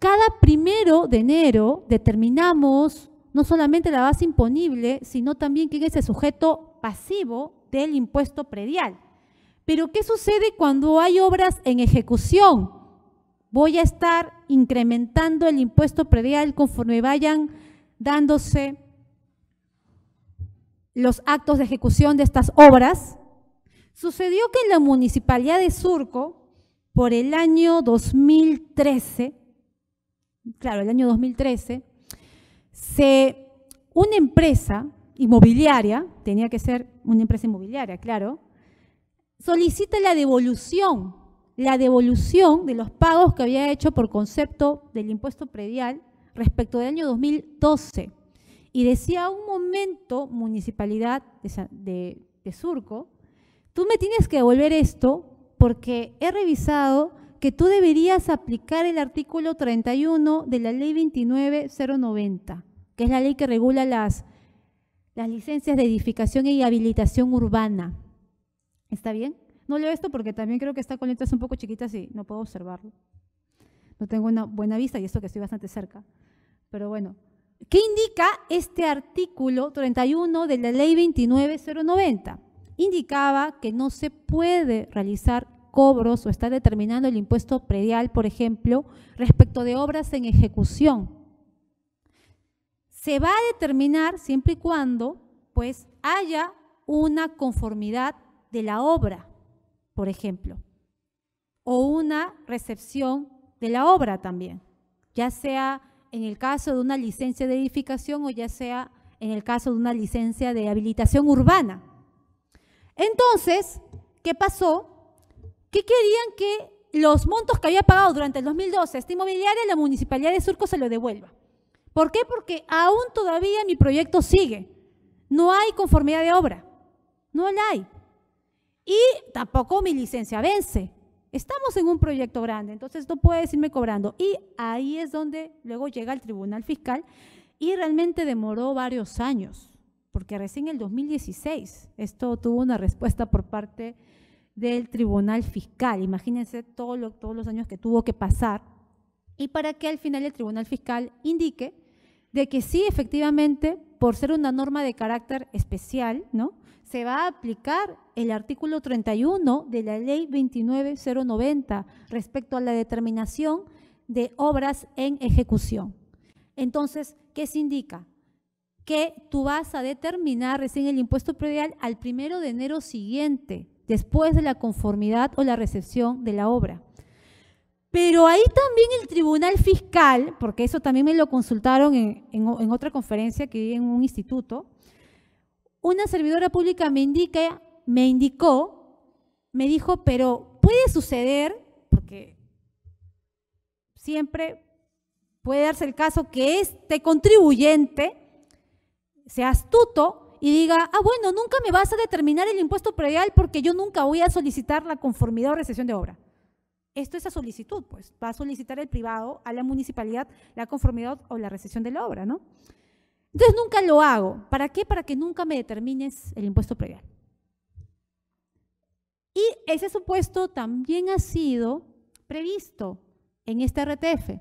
Cada 1 de enero determinamos no solamente la base imponible, sino también quién es el sujeto pasivo del impuesto predial. Pero ¿qué sucede cuando hay obras en ejecución? Voy a estar incrementando el impuesto predial conforme vayan dándose los actos de ejecución de estas obras. Sucedió que en la Municipalidad de Surco, por el año 2013, una empresa inmobiliaria, tenía que ser una empresa inmobiliaria, claro, solicita la devolución de los pagos que había hecho por concepto del impuesto predial respecto del año 2012. Y decía un momento, Municipalidad de Surco, tú me tienes que devolver esto porque he revisado que tú deberías aplicar el artículo 31 de la Ley 29.090, que es la ley que regula las licencias de edificación y habilitación urbana. ¿Está bien? No leo esto porque también creo que está con letras un poco chiquitas y no puedo observarlo. No tengo una buena vista y esto que estoy bastante cerca. Pero bueno, ¿qué indica este artículo 31 de la Ley 29.090? Indicaba que no se puede realizar cobros o está determinando el impuesto predial, por ejemplo, respecto de obras en ejecución. Se va a determinar siempre y cuando pues haya una conformidad de la obra, por ejemplo, o una recepción de la obra también, ya sea en el caso de una licencia de edificación o ya sea en el caso de una licencia de habilitación urbana. Entonces, ¿qué pasó? Que querían que los montos que había pagado durante el 2012 esta inmobiliaria, la Municipalidad de Surco se lo devuelva. ¿Por qué? Porque aún todavía mi proyecto sigue. No hay conformidad de obra. No la hay. Y tampoco mi licencia vence. Estamos en un proyecto grande, entonces no puedes irme cobrando. Y ahí es donde luego llega el Tribunal Fiscal y realmente demoró varios años, porque recién en el 2016 esto tuvo una respuesta por parte del Tribunal Fiscal. Imagínense todos los años que tuvo que pasar y para que al final el Tribunal Fiscal indique de que sí, efectivamente, por ser una norma de carácter especial, ¿no?, se va a aplicar el artículo 31 de la Ley 29.090 respecto a la determinación de obras en ejecución. Entonces, ¿qué se indica? Que tú vas a determinar recién el impuesto predial al 1 de enero siguiente, después de la conformidad o la recepción de la obra. Pero ahí también el Tribunal Fiscal, porque eso también me lo consultaron en otra conferencia que di en un instituto, una servidora pública me dijo, pero puede suceder, porque siempre puede darse el caso que este contribuyente sea astuto y diga, bueno, nunca me vas a determinar el impuesto predial porque yo nunca voy a solicitar la conformidad o recepción de obra. Esto es a solicitud, pues, va a solicitar el privado a la municipalidad la conformidad o la recepción de la obra, ¿no? Entonces nunca lo hago. ¿Para qué? Para que nunca me determines el impuesto predial. Y ese supuesto también ha sido previsto en este RTF,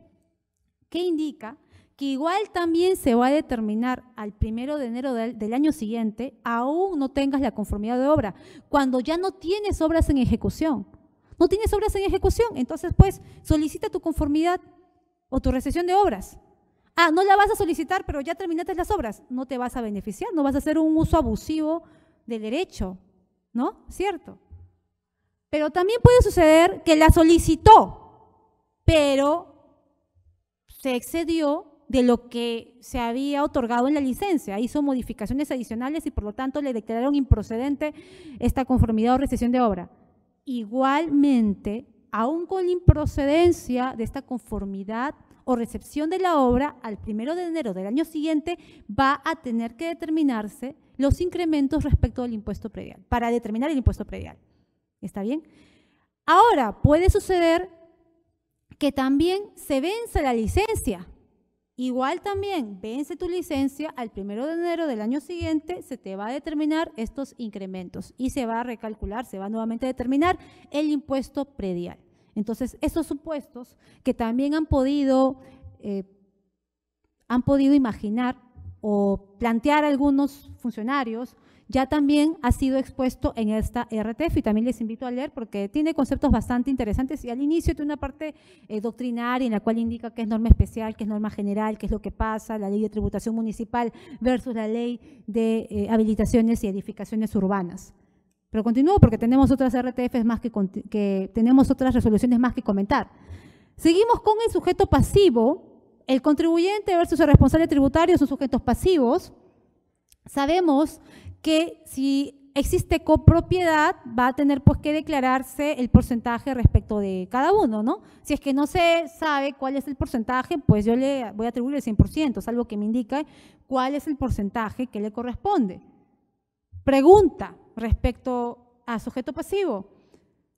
que indica que igual también se va a determinar al 1 de enero del año siguiente, aún no tengas la conformidad de obra, cuando ya no tienes obras en ejecución. No tienes obras en ejecución, entonces pues solicita tu conformidad o tu recepción de obras. No la vas a solicitar, pero ya terminaste las obras, no te vas a beneficiar, no vas a hacer un uso abusivo del derecho, ¿no? ¿Cierto? Pero también puede suceder que la solicitó, pero se excedió de lo que se había otorgado en la licencia, hizo modificaciones adicionales y por lo tanto le declararon improcedente esta conformidad o recepción de obra. Igualmente, aún con la improcedencia de esta conformidad o recepción de la obra, al 1 de enero del año siguiente va a tener que determinarse los incrementos respecto al impuesto predial, para determinar el impuesto predial. ¿Está bien? Ahora, puede suceder que también se vence la licencia. Igual también, vence tu licencia, al 1 de enero del año siguiente se te va a determinar estos incrementos y se va a recalcular, se va nuevamente a determinar el impuesto predial. Entonces, esos supuestos que también han podido imaginar o plantear algunos funcionarios, ya también ha sido expuesto en esta RTF y también les invito a leer porque tiene conceptos bastante interesantes y al inicio tiene una parte doctrinaria en la cual indica qué es norma especial, qué es norma general, qué es lo que pasa, la ley de tributación municipal versus la ley de habilitaciones y edificaciones urbanas. Pero continúo porque tenemos otras RTFs más que tenemos otras resoluciones más que comentar. Seguimos con el sujeto pasivo. El contribuyente versus el responsable tributario son sujetos pasivos. Sabemos que si existe copropiedad va a tener pues que declararse el porcentaje respecto de cada uno, ¿no? Si es que no se sabe cuál es el porcentaje, pues yo le voy a atribuir el 100%, salvo que me indique cuál es el porcentaje que le corresponde. Pregunta respecto a sujeto pasivo.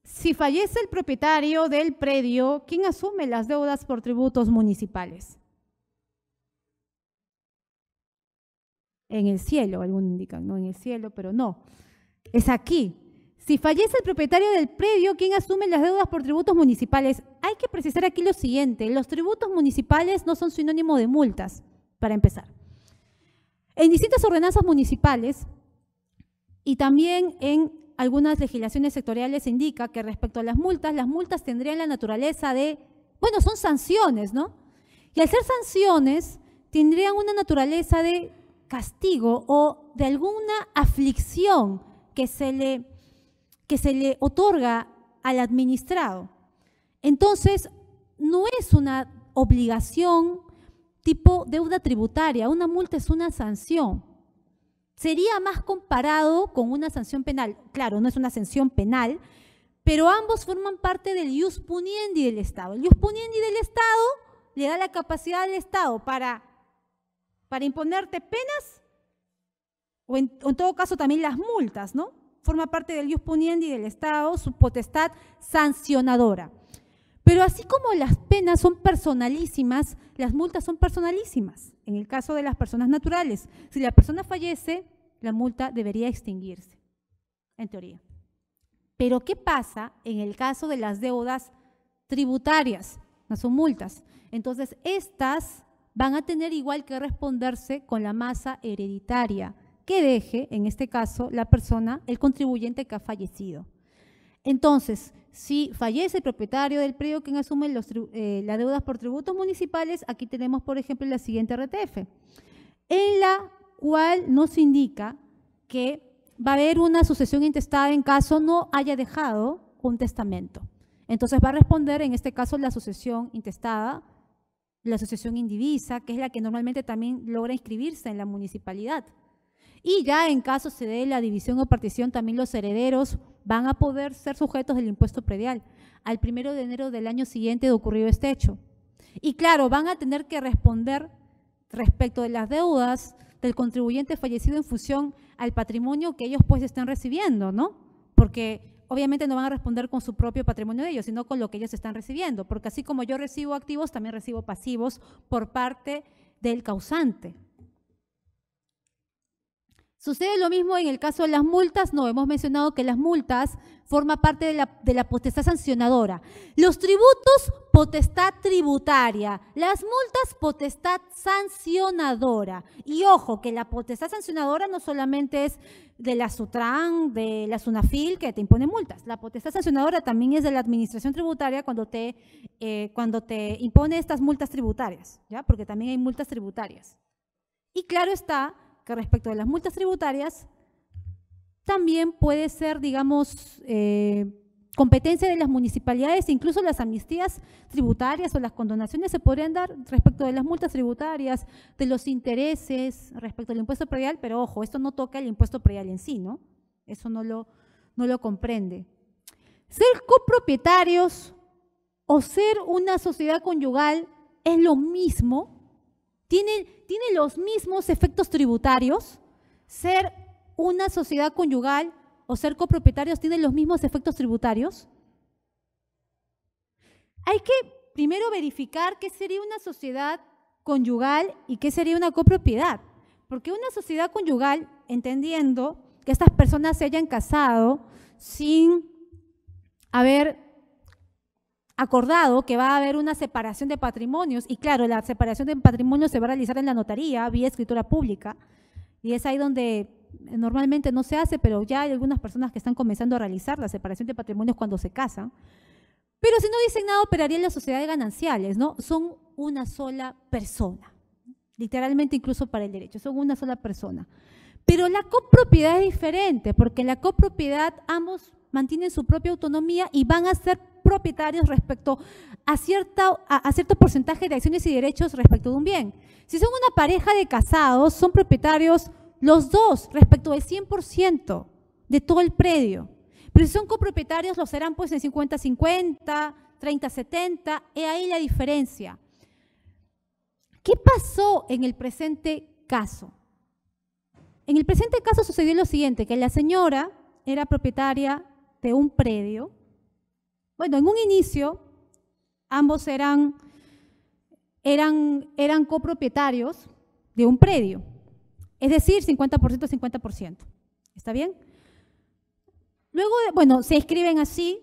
Si fallece el propietario del predio, ¿quién asume las deudas por tributos municipales? En el cielo, algunos indican, no en el cielo, pero no. Es aquí. Si fallece el propietario del predio, ¿quién asume las deudas por tributos municipales? Hay que precisar aquí lo siguiente, los tributos municipales no son sinónimo de multas, para empezar. En distintas ordenanzas municipales y también en algunas legislaciones sectoriales se indica que respecto a las multas tendrían la naturaleza de, bueno, son sanciones, ¿no? Y al ser sanciones, tendrían una naturaleza de castigo o de alguna aflicción que se le otorga al administrado. Entonces, no es una obligación tipo deuda tributaria, una multa es una sanción. Sería más comparado con una sanción penal. Claro, no es una sanción penal, pero ambos forman parte del ius puniendi del Estado. El ius puniendi del Estado le da la capacidad al Estado para imponerte penas o en todo caso también las multas, ¿no? Forma parte del ius puniendi del Estado, su potestad sancionadora. Pero así como las penas son personalísimas, las multas son personalísimas. En el caso de las personas naturales, si la persona fallece, la multa debería extinguirse, en teoría. Pero ¿qué pasa en el caso de las deudas tributarias? no son multas. Entonces, estas van a tener igual que responderse con la masa hereditaria que deje, en este caso, la persona, el contribuyente que ha fallecido. Entonces, si fallece el propietario del predio quien asume las deudas por tributos municipales, aquí tenemos, por ejemplo, la siguiente RTF, en la cual nos indica que va a haber una sucesión intestada en caso no haya dejado un testamento. Entonces va a responder, en este caso, la sucesión intestada, la sucesión indivisa, que es la que normalmente también logra inscribirse en la municipalidad. Y ya en caso se dé la división o partición, también los herederos van a poder ser sujetos del impuesto predial al 1 de enero del año siguiente de ocurrido este hecho. Y claro, van a tener que responder respecto de las deudas del contribuyente fallecido en función al patrimonio que ellos pues están recibiendo, ¿no? Porque obviamente no van a responder con su propio patrimonio de ellos, sino con lo que ellos están recibiendo, porque así como yo recibo activos, también recibo pasivos por parte del causante. ¿Sucede lo mismo en el caso de las multas? No, hemos mencionado que las multas forman parte de la potestad sancionadora. Los tributos, potestad tributaria. Las multas, potestad sancionadora. Y ojo, que la potestad sancionadora no solamente es de la SUTRAN, de la SUNAFIL, que te impone multas. La potestad sancionadora también es de la administración tributaria cuando te impone estas multas tributarias, ¿ya? Porque también hay multas tributarias. Y claro está que respecto de las multas tributarias, también puede ser, digamos, competencia de las municipalidades, incluso las amnistías tributarias o las condonaciones se podrían dar respecto de las multas tributarias, de los intereses, respecto al impuesto predial, pero ojo, esto no toca el impuesto predial en sí, ¿no? Eso no lo comprende. Ser copropietarios o ser una sociedad conyugal es lo mismo. ¿Tiene los mismos efectos tributarios? ¿Ser una sociedad conyugal o ser copropietarios tiene los mismos efectos tributarios? Hay que primero verificar qué sería una sociedad conyugal y qué sería una copropiedad. Porque una sociedad conyugal, entendiendo que estas personas se hayan casado sin haber acordado que va a haber una separación de patrimonios, y claro, la separación de patrimonios se va a realizar en la notaría, vía escritura pública, y es ahí donde normalmente no se hace, pero ya hay algunas personas que están comenzando a realizar la separación de patrimonios cuando se casan. Pero si no dicen nada, operaría en las sociedades gananciales, ¿no? Son una sola persona, literalmente incluso para el derecho, son una sola persona. Pero la copropiedad es diferente, porque en la copropiedad ambos mantienen su propia autonomía y van a ser propietarios respecto a cierto porcentaje de acciones y derechos respecto de un bien. Si son una pareja de casados, son propietarios los dos respecto del 100% de todo el predio. Pero si son copropietarios, lo serán pues en 50-50, 30-70, y ahí la diferencia. ¿Qué pasó en el presente caso? En el presente caso sucedió lo siguiente, que la señora era propietaria de un predio. Bueno, en un inicio, ambos eran copropietarios de un predio, es decir, 50%, 50%. ¿Está bien? Luego, bueno, se inscriben así,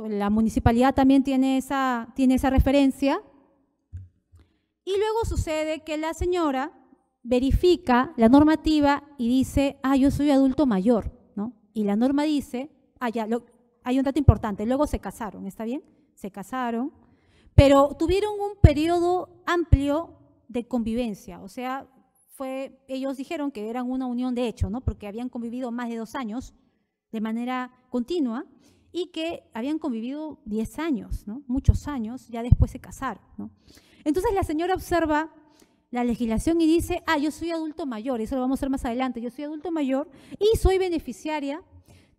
la municipalidad también tiene esa referencia, y luego sucede que la señora verifica la normativa y dice, yo soy adulto mayor, ¿no? Y la norma dice, hay un dato importante, luego se casaron, ¿está bien? Se casaron, pero tuvieron un periodo amplio de convivencia, o sea, ellos dijeron que eran una unión de hecho, ¿no? Porque habían convivido más de 2 años de manera continua y que habían convivido 10 años, ¿no? Muchos años, ya después se casaron, ¿no? Entonces la señora observa la legislación y dice, yo soy adulto mayor, eso lo vamos a hacer más adelante, yo soy adulto mayor y soy beneficiaria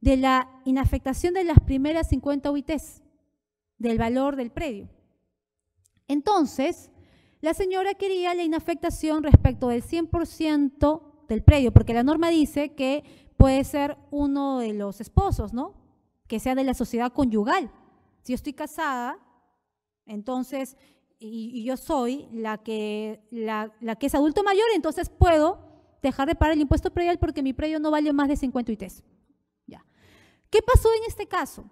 de la inafectación de las primeras 50 UITs del valor del predio. Entonces, la señora quería la inafectación respecto del 100% del predio, porque la norma dice que puede ser uno de los esposos, ¿no? Que sea de la sociedad conyugal. Si yo estoy casada, entonces, y yo soy la que es adulto mayor, entonces puedo dejar de pagar el impuesto predial porque mi predio no vale más de 50 UITs. Ya. ¿Qué pasó en este caso?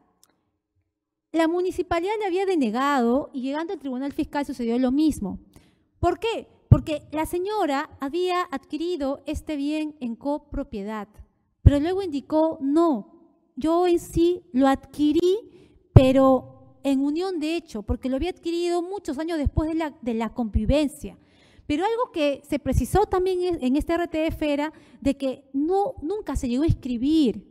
la municipalidad le había denegado y llegando al Tribunal Fiscal sucedió lo mismo. ¿Por qué? Porque la señora había adquirido este bien en copropiedad, pero luego indicó, no, yo en sí lo adquirí, pero en unión de hecho, porque lo había adquirido muchos años después de la convivencia. Pero algo que se precisó también en este RTF era de que nunca se llegó a inscribir,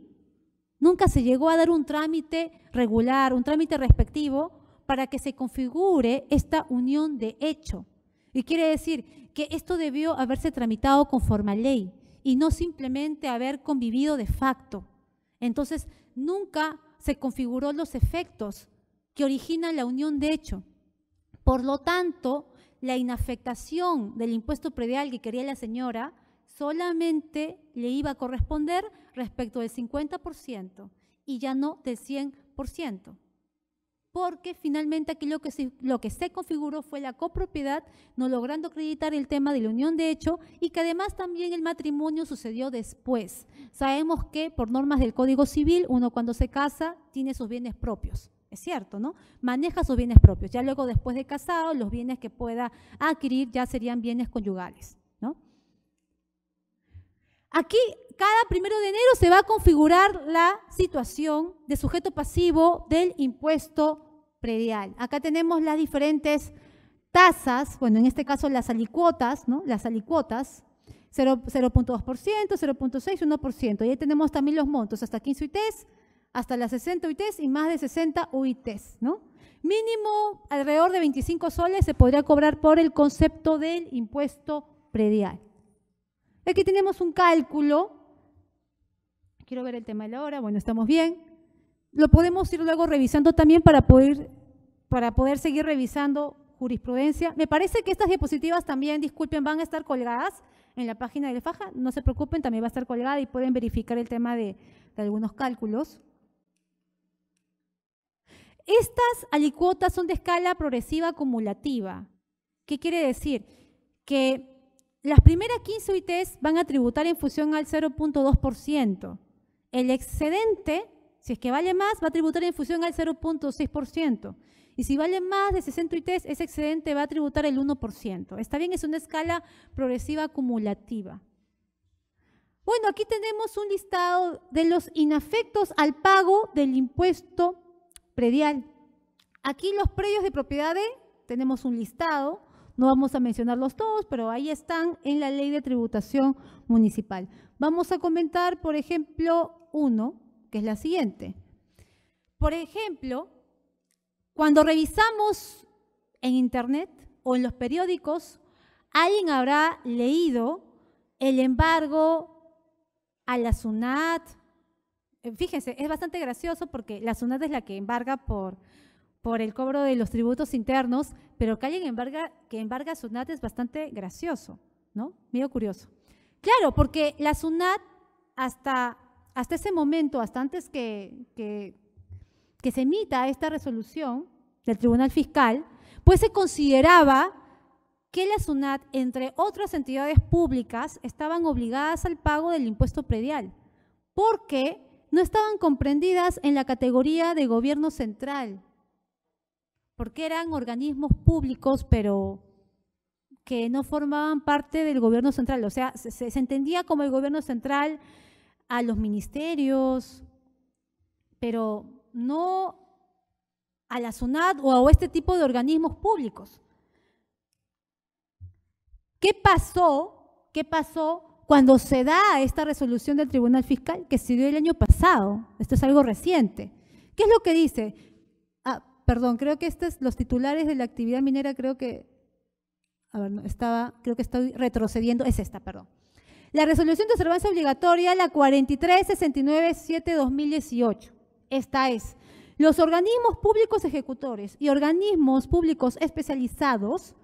nunca se llegó a dar un trámite regular, un trámite respectivo para que se configure esta unión de hecho. Y quiere decir que esto debió haberse tramitado conforme a ley y no simplemente haber convivido de facto. Entonces, nunca se configuró los efectos que originan la unión de hecho. Por lo tanto, la inafectación del impuesto predial que quería la señora solamente le iba a corresponder respecto del 50% y ya no del 100%. Porque finalmente aquí lo que se configuró fue la copropiedad, no logrando acreditar el tema de la unión de hecho y que además también el matrimonio sucedió después. Sabemos que por normas del Código Civil, uno cuando se casa tiene sus bienes propios. Es cierto, ¿no? Maneja sus bienes propios. Ya luego, después de casado, los bienes que pueda adquirir ya serían bienes conyugales, ¿no? Aquí, cada 1 de enero se va a configurar la situación de sujeto pasivo del impuesto predial. Acá tenemos las diferentes tasas, bueno, en este caso las alicuotas, ¿no? Las alicuotas, 0.2%, 0.6%, 1%. Y ahí tenemos también los montos, hasta 15 UITs, hasta las 60 UITs y más de 60 UITs, ¿no? Mínimo alrededor de 25 soles se podría cobrar por el concepto del impuesto predial. Aquí tenemos un cálculo. Quiero ver el tema de la hora. Bueno, estamos bien. Lo podemos ir luego revisando también para poder seguir revisando jurisprudencia. Me parece que estas diapositivas también, disculpen, van a estar colgadas en la página de Faja. No se preocupen, también va a estar colgada y pueden verificar el tema de algunos cálculos. Estas alicuotas son de escala progresiva acumulativa. ¿Qué quiere decir? Que las primeras 15 UITs van a tributar en función al 0.2%. El excedente, si es que vale más, va a tributar en función al 0.6%. Y si vale más de 60 UITs, ese excedente va a tributar el 1%. Está bien, es una escala progresiva acumulativa. Bueno, aquí tenemos un listado de los inafectos al pago del impuesto predial. Aquí los predios de propiedad tenemos un listado, no vamos a mencionarlos todos, pero ahí están en la Ley de Tributación Municipal. Vamos a comentar, por ejemplo, uno, que es la siguiente. Por ejemplo, cuando revisamos en Internet o en los periódicos, alguien habrá leído el embargo a la SUNAT. Fíjense, es bastante gracioso porque la SUNAT es la que embarga por el cobro de los tributos internos, pero que alguien embarga a SUNAT es bastante gracioso, ¿no? Medio curioso. Claro, porque la SUNAT hasta ese momento, hasta antes que se emita esta resolución del Tribunal Fiscal, pues se consideraba que la SUNAT, entre otras entidades públicas, estaban obligadas al pago del impuesto predial, porque no estaban comprendidas en la categoría de gobierno central, porque eran organismos públicos, pero que no formaban parte del gobierno central. O sea, se entendía como el gobierno central a los ministerios, pero no a la SUNAT o a este tipo de organismos públicos. ¿Qué pasó cuando se da esta resolución del Tribunal Fiscal que se dio el año pasado? Esto es algo reciente. ¿Qué es lo que dice? Perdón, creo que los titulares de la actividad minera, creo que estoy retrocediendo, es esta, perdón. La resolución de observancia obligatoria, la 4369-7-2018. Esta es: los organismos públicos ejecutores y organismos públicos especializados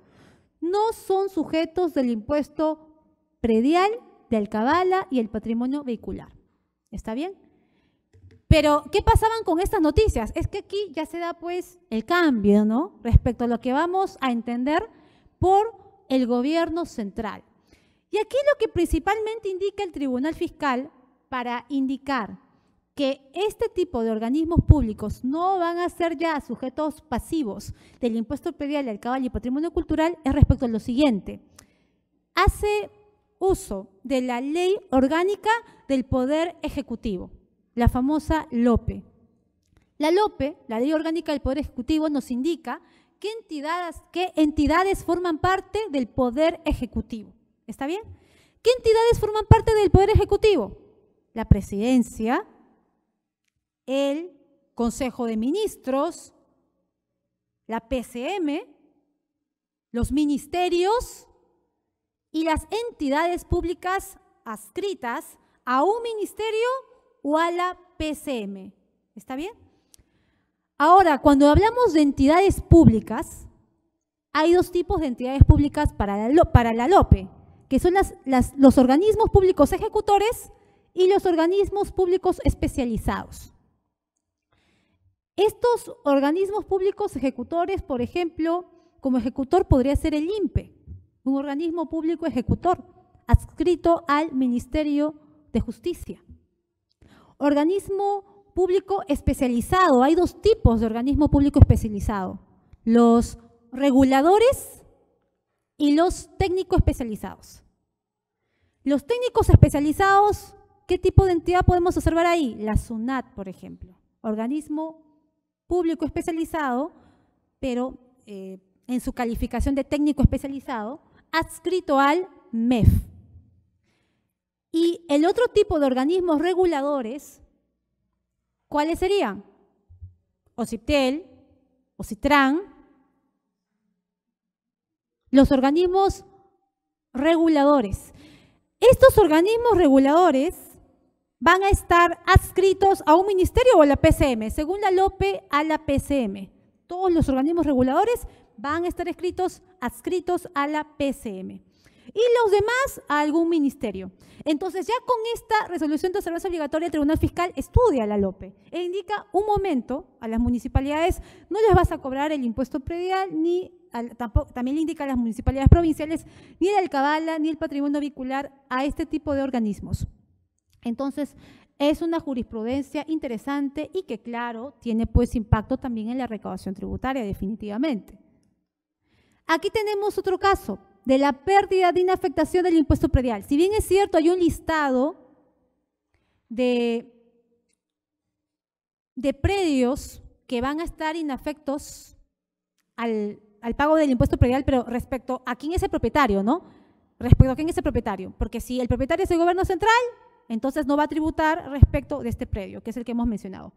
no son sujetos del impuesto predial, de alcabala y el patrimonio vehicular. ¿Está bien? Pero, ¿qué pasaban con estas noticias? Es que aquí ya se da pues el cambio, ¿no? Respecto a lo que vamos a entender por el gobierno central. Y aquí lo que principalmente indica el Tribunal Fiscal para indicar que este tipo de organismos públicos no van a ser ya sujetos pasivos del impuesto predial, alcabal y patrimonio cultural es respecto a lo siguiente. Hace uso de la Ley Orgánica del Poder Ejecutivo, la famosa LOPE. La LOPE, la Ley Orgánica del Poder Ejecutivo, nos indica qué entidades forman parte del Poder Ejecutivo. ¿Está bien? ¿Qué entidades forman parte del Poder Ejecutivo? La Presidencia, el Consejo de Ministros, la PCM, los ministerios y las entidades públicas adscritas a un ministerio o a la PCM. ¿Está bien? Ahora, cuando hablamos de entidades públicas, hay dos tipos de entidades públicas para la LOPE, que son los organismos públicos ejecutores y los organismos públicos especializados. Estos organismos públicos ejecutores, por ejemplo, como ejecutor podría ser el INPE, un organismo público ejecutor adscrito al Ministerio de Justicia. Organismo público especializado, hay dos tipos de organismo público especializado, los reguladores y los técnicos especializados. Los técnicos especializados, ¿qué tipo de entidad podemos observar ahí? La SUNAT, por ejemplo, organismo público especializado, pero en su calificación de técnico especializado, adscrito al MEF. Y el otro tipo de organismos reguladores, ¿cuáles serían? OCIPTEL, OCITRAN, los organismos reguladores. Estos organismos reguladores van a estar adscritos a un ministerio o a la PCM, según la LOPE a la PCM. Todos los organismos reguladores van a estar adscritos a la PCM. Y los demás a algún ministerio. Entonces, ya con esta resolución de observancia obligatoria, el Tribunal Fiscal estudia la LOPE e indica un momento a las municipalidades, no les vas a cobrar el impuesto predial, también le indica a las municipalidades provinciales, ni el alcabala, ni el patrimonio vehicular a este tipo de organismos. Entonces, es una jurisprudencia interesante y que, claro, tiene pues impacto también en la recaudación tributaria, definitivamente. Aquí tenemos otro caso de la pérdida de inafectación del impuesto predial. Si bien es cierto, hay un listado de predios que van a estar inafectos al pago del impuesto predial, pero respecto a quién es el propietario, ¿no? Respecto a quién es el propietario. Porque si el propietario es el gobierno central, entonces no va a tributar respecto de este predio, que es el que hemos mencionado.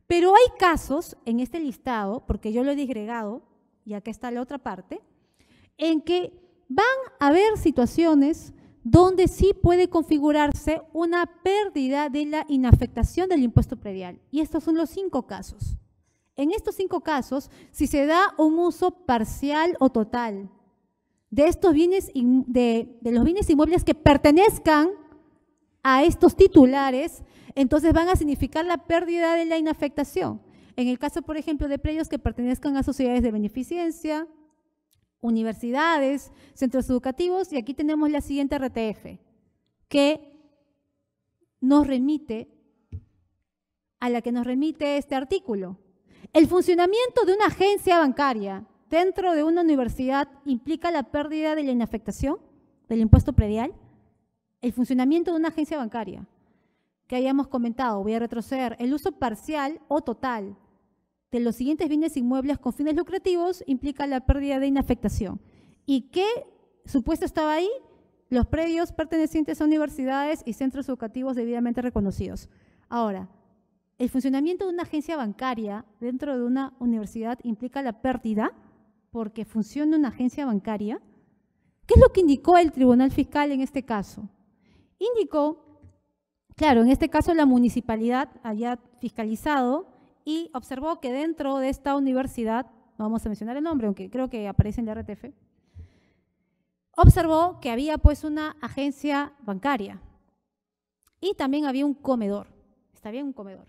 Pero hay casos en este listado, porque yo lo he disgregado, y acá está la otra parte, en que van a haber situaciones donde sí puede configurarse una pérdida de la inafectación del impuesto predial. Y estos son los 5 casos. En estos 5 casos, si se da un uso parcial o total de estos bienes, de los bienes inmuebles que pertenezcan a estos titulares, entonces van a significar la pérdida de la inafectación. En el caso, por ejemplo, de predios que pertenezcan a sociedades de beneficencia, universidades, centros educativos, y aquí tenemos la siguiente RTF, que nos remite, a la que nos remite este artículo. El funcionamiento de una agencia bancaria dentro de una universidad implica la pérdida de la inafectación del impuesto predial. El funcionamiento de una agencia bancaria, que hayamos comentado, voy a retroceder, el uso parcial o total de los siguientes bienes inmuebles con fines lucrativos implica la pérdida de inafectación. ¿Y qué supuesto estaba ahí? Los predios pertenecientes a universidades y centros educativos debidamente reconocidos. Ahora, el funcionamiento de una agencia bancaria dentro de una universidad implica la pérdida porque funciona una agencia bancaria. ¿Qué es lo que indicó el Tribunal Fiscal en este caso? Indicó, claro, en este caso la municipalidad había fiscalizado y observó que dentro de esta universidad, no vamos a mencionar el nombre, aunque creo que aparece en la RTF, observó que había pues una agencia bancaria y también había un comedor, está bien, un comedor.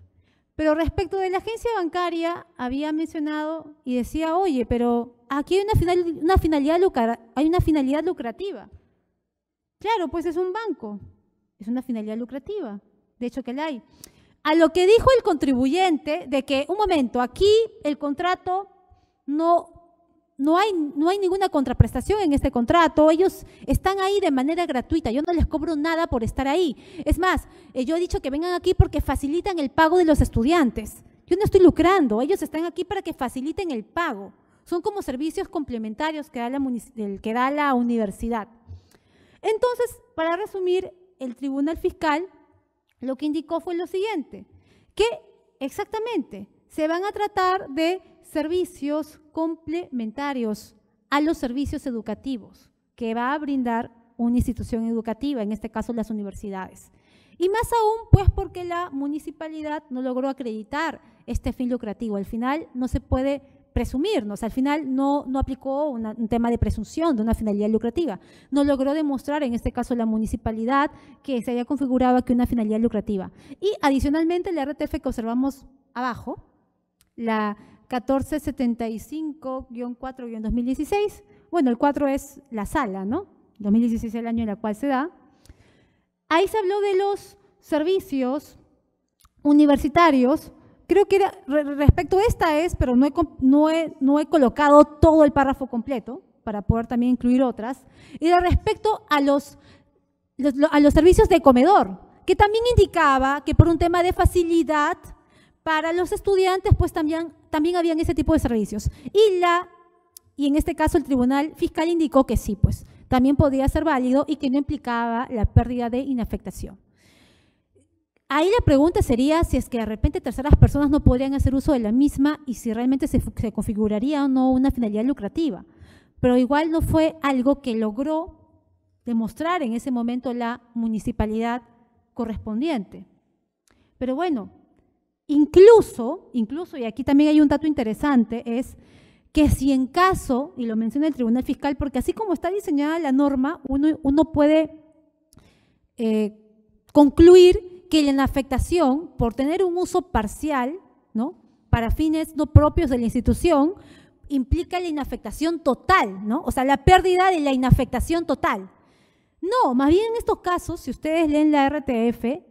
Pero respecto de la agencia bancaria, había mencionado y decía, oye, pero aquí hay una finalidad lucrativa. Claro, pues es un banco, es una finalidad lucrativa, de hecho que la hay. a lo que dijo el contribuyente de que, un momento, aquí el contrato no hay ninguna contraprestación en este contrato, ellos están ahí de manera gratuita, yo no les cobro nada por estar ahí. Es más, yo he dicho que vengan aquí porque facilitan el pago de los estudiantes. Yo no estoy lucrando, ellos están aquí para que faciliten el pago. Son como servicios complementarios que da la universidad. Entonces, para resumir, el Tribunal Fiscal lo que indicó fue lo siguiente, que exactamente se van a tratar de servicios complementarios a los servicios educativos que va a brindar una institución educativa, en este caso las universidades. Y más aún, pues porque la municipalidad no logró acreditar este fin lucrativo. Al final no se puede presumirnos, al final no aplicó un tema de presunción de una finalidad lucrativa. No logró demostrar, en este caso la municipalidad, que se haya configurado aquí una finalidad lucrativa. Y adicionalmente la RTF que observamos abajo, la 1475-4-2016, bueno, el 4 es la sala, ¿no? 2016 es el año en el cual se da. Ahí se habló de los servicios universitarios. Creo que respecto a esta pero no he colocado todo el párrafo completo para poder también incluir otras. Y de respecto a los servicios de comedor, que también indicaba que por un tema de facilidad para los estudiantes, pues también habían ese tipo de servicios. Y en este caso el Tribunal Fiscal indicó que sí, pues también podía ser válido y que no implicaba la pérdida de inafectación. Ahí la pregunta sería si es que de repente terceras personas no podrían hacer uso de la misma y si realmente se configuraría o no una finalidad lucrativa. Pero igual no fue algo que logró demostrar en ese momento la municipalidad correspondiente. Pero bueno, incluso, y aquí también hay un dato interesante, es que si en caso, y lo menciona el Tribunal Fiscal, porque así como está diseñada la norma, uno puede concluir que la inafectación, por tener un uso parcial, ¿no?, para fines no propios de la institución, implica la inafectación total, ¿no? O sea, la pérdida de la inafectación total. No, más bien en estos casos, si ustedes leen la RTF,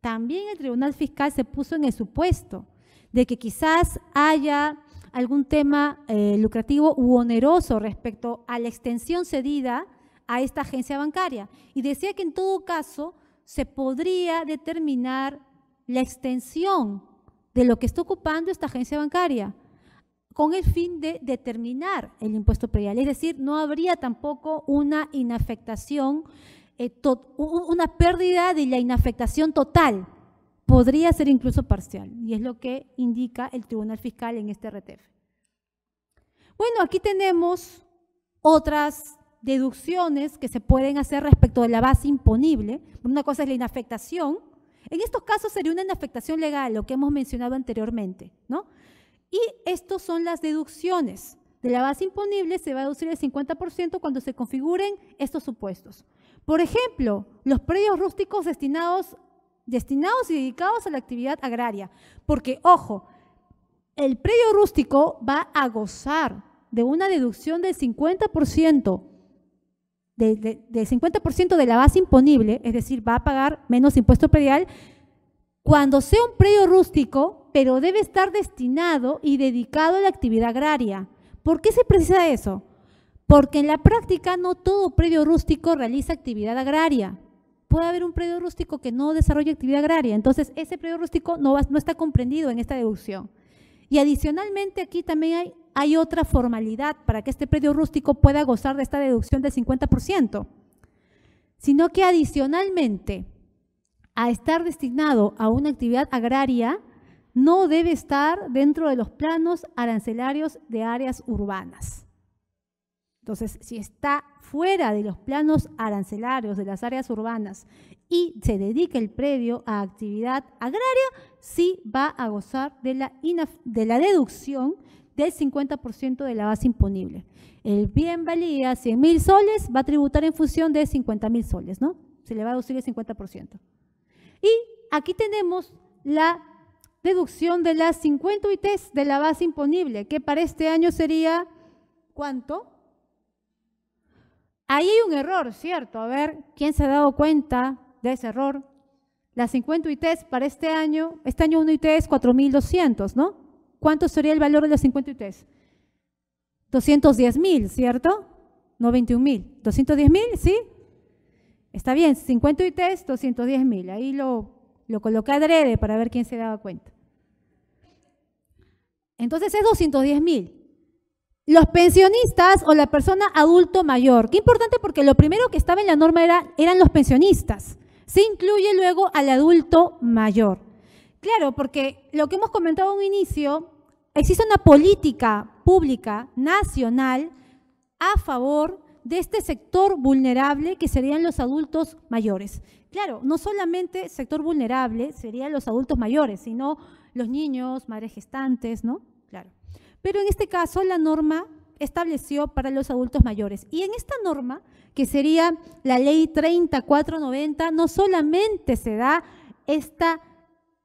también el Tribunal Fiscal se puso en el supuesto de que quizás haya algún tema lucrativo u oneroso respecto a la extensión cedida a esta agencia bancaria. Y decía que en todo caso se podría determinar la extensión de lo que está ocupando esta agencia bancaria con el fin de determinar el impuesto predial. Es decir, no habría tampoco una inafectación, una pérdida de la inafectación total. Podría ser incluso parcial, y es lo que indica el Tribunal Fiscal en este RTF. Bueno, aquí tenemos otras deducciones que se pueden hacer respecto de la base imponible. Una cosa es la inafectación. En estos casos sería una inafectación legal, lo que hemos mencionado anteriormente, ¿no? Y estas son las deducciones. De la base imponible se va a deducir el 50% cuando se configuren estos supuestos. Por ejemplo, los predios rústicos destinados y dedicados a la actividad agraria. Porque, ojo, el predio rústico va a gozar de una deducción del 50%, del 50% de la base imponible, es decir, va a pagar menos impuesto predial cuando sea un predio rústico, pero debe estar destinado y dedicado a la actividad agraria. ¿Por qué se precisa eso? Porque en la práctica no todo predio rústico realiza actividad agraria. Puede haber un predio rústico que no desarrolle actividad agraria, entonces ese predio rústico no está comprendido en esta deducción. Y adicionalmente aquí también hay otra formalidad para que este predio rústico pueda gozar de esta deducción del 50%, sino que adicionalmente a estar destinado a una actividad agraria no debe estar dentro de los planos arancelarios de áreas urbanas. Entonces, si está fuera de los planos arancelarios de las áreas urbanas y se dedica el predio a actividad agraria, sí va a gozar de la deducción del 50% de la base imponible. El bien valía 100.000 soles, va a tributar en función de 50.000 soles, ¿no? Se le va a deducir el 50%. Y aquí tenemos la deducción de las 50 UITs de la base imponible, que para este año sería, ¿cuánto? Ahí hay un error, ¿cierto? A ver, ¿quién se ha dado cuenta de ese error? Las 50 UITs para este año una UIT es 4.200, ¿no? ¿Cuánto sería el valor de las 50 UITs? 210.000, ¿cierto? No 21.000. ¿210.000? ¿Sí? Está bien, 50 UITs, 210.000. Ahí lo coloqué adrede para ver quién se daba cuenta. Entonces es 210.000. Los pensionistas o la persona adulto mayor. Qué importante porque lo primero que estaba en la norma eran los pensionistas. Se incluye luego al adulto mayor. Claro, porque lo que hemos comentado en un inicio, existe una política pública nacional a favor de este sector vulnerable que serían los adultos mayores. Claro, no solamente sector vulnerable serían los adultos mayores, sino los niños, madres gestantes, ¿no? Claro. Pero en este caso la norma estableció para los adultos mayores. Y en esta norma, que sería la ley 3490, no solamente se da esta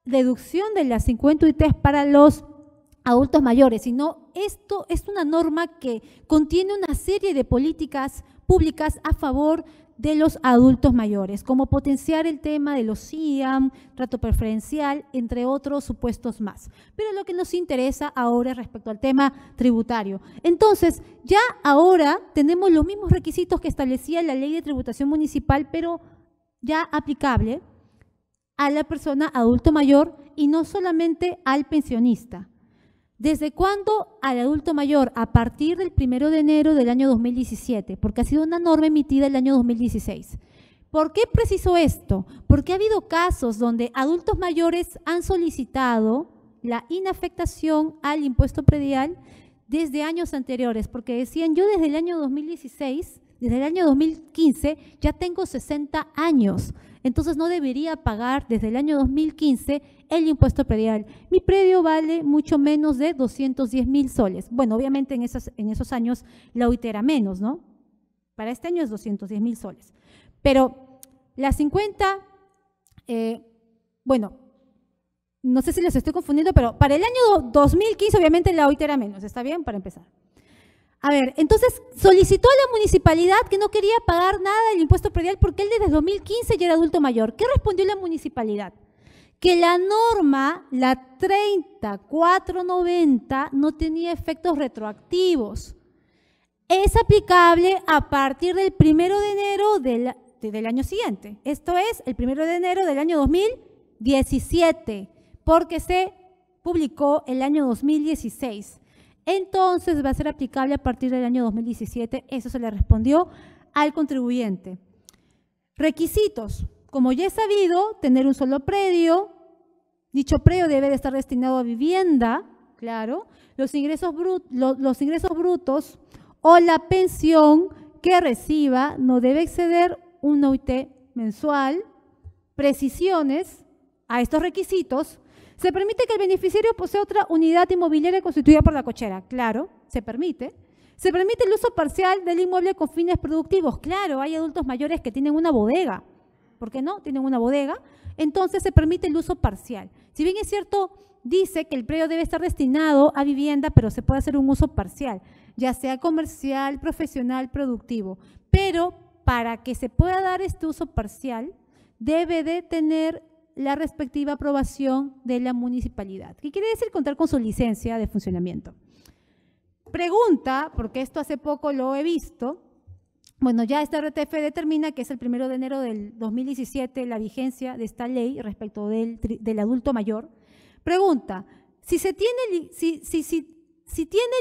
deducción de las 50 UITs para los adultos mayores, sino esto es una norma que contiene una serie de políticas públicas a favor de los adultos mayores, como potenciar el tema de los CIAM, trato preferencial, entre otros supuestos más. Pero lo que nos interesa ahora es respecto al tema tributario. Entonces, ya ahora tenemos los mismos requisitos que establecía la Ley de Tributación Municipal, pero ya aplicable a la persona adulto mayor y no solamente al pensionista. ¿Desde cuándo al adulto mayor? A partir del 1 de enero del año 2017, porque ha sido una norma emitida el año 2016. ¿Por qué preciso esto? Porque ha habido casos donde adultos mayores han solicitado la inafectación al impuesto predial desde años anteriores, porque decían, yo desde el año 2016, desde el año 2015, ya tengo 60 años, entonces no debería pagar desde el año 2015 el impuesto predial. Mi predio vale mucho menos de 210.000 soles. Bueno, obviamente en esos años la UIT era menos, ¿no? Para este año es 210.000 soles. Pero las 50, bueno, no sé si les estoy confundiendo, pero para el año 2015 obviamente la OIT era menos, ¿está bien? Para empezar. A ver, entonces solicitó a la municipalidad que no quería pagar nada del impuesto predial porque él desde 2015 ya era adulto mayor. ¿Qué respondió la municipalidad? Que la norma, la 3490, no tenía efectos retroactivos. Es aplicable a partir del 1 de enero del año siguiente. Esto es el 1 de enero del año 2017, porque se publicó el año 2016. Entonces va a ser aplicable a partir del año 2017. Eso se le respondió al contribuyente. Requisitos. Como ya es sabido, tener un solo predio. Dicho predio debe de estar destinado a vivienda, claro. Los ingresos brutos o la pensión que reciba no debe exceder una UIT mensual. Precisiones a estos requisitos. Se permite que el beneficiario posea otra unidad inmobiliaria constituida por la cochera. Claro, se permite. Se permite el uso parcial del inmueble con fines productivos. Claro, hay adultos mayores que tienen una bodega. ¿Por qué no? Tienen una bodega. Entonces se permite el uso parcial. Si bien es cierto, dice que el predio debe estar destinado a vivienda, pero se puede hacer un uso parcial, ya sea comercial, profesional, productivo. Pero para que se pueda dar este uso parcial, debe de tener la respectiva aprobación de la municipalidad. ¿Qué quiere decir? Contar con su licencia de funcionamiento. Pregunta, porque esto hace poco lo he visto, bueno, ya esta RTF determina que es el 1 de enero del 2017 la vigencia de esta ley respecto del adulto mayor. Pregunta, si tiene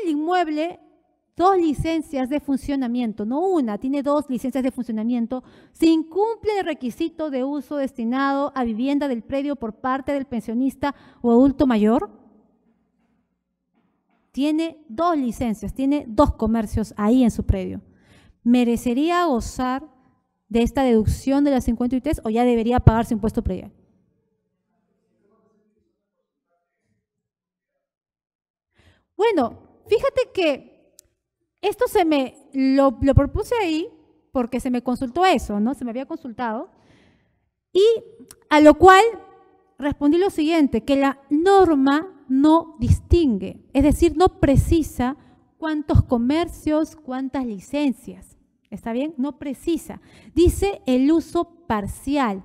el inmueble 2 licencias de funcionamiento, no una, tiene 2 licencias de funcionamiento, se incumple el requisito de uso destinado a vivienda del predio por parte del pensionista o adulto mayor. Tiene 2 licencias, tiene 2 comercios ahí en su predio. ¿Merecería gozar de esta deducción de las 50 UITs o ya debería pagar su impuesto predial? Bueno, fíjate que esto lo propuse ahí porque se me consultó eso, ¿no? Se me había consultado. Y a lo cual respondí lo siguiente, que la norma no distingue, es decir, no precisa cuántos comercios, cuántas licencias. ¿Está bien? No precisa. Dice el uso parcial.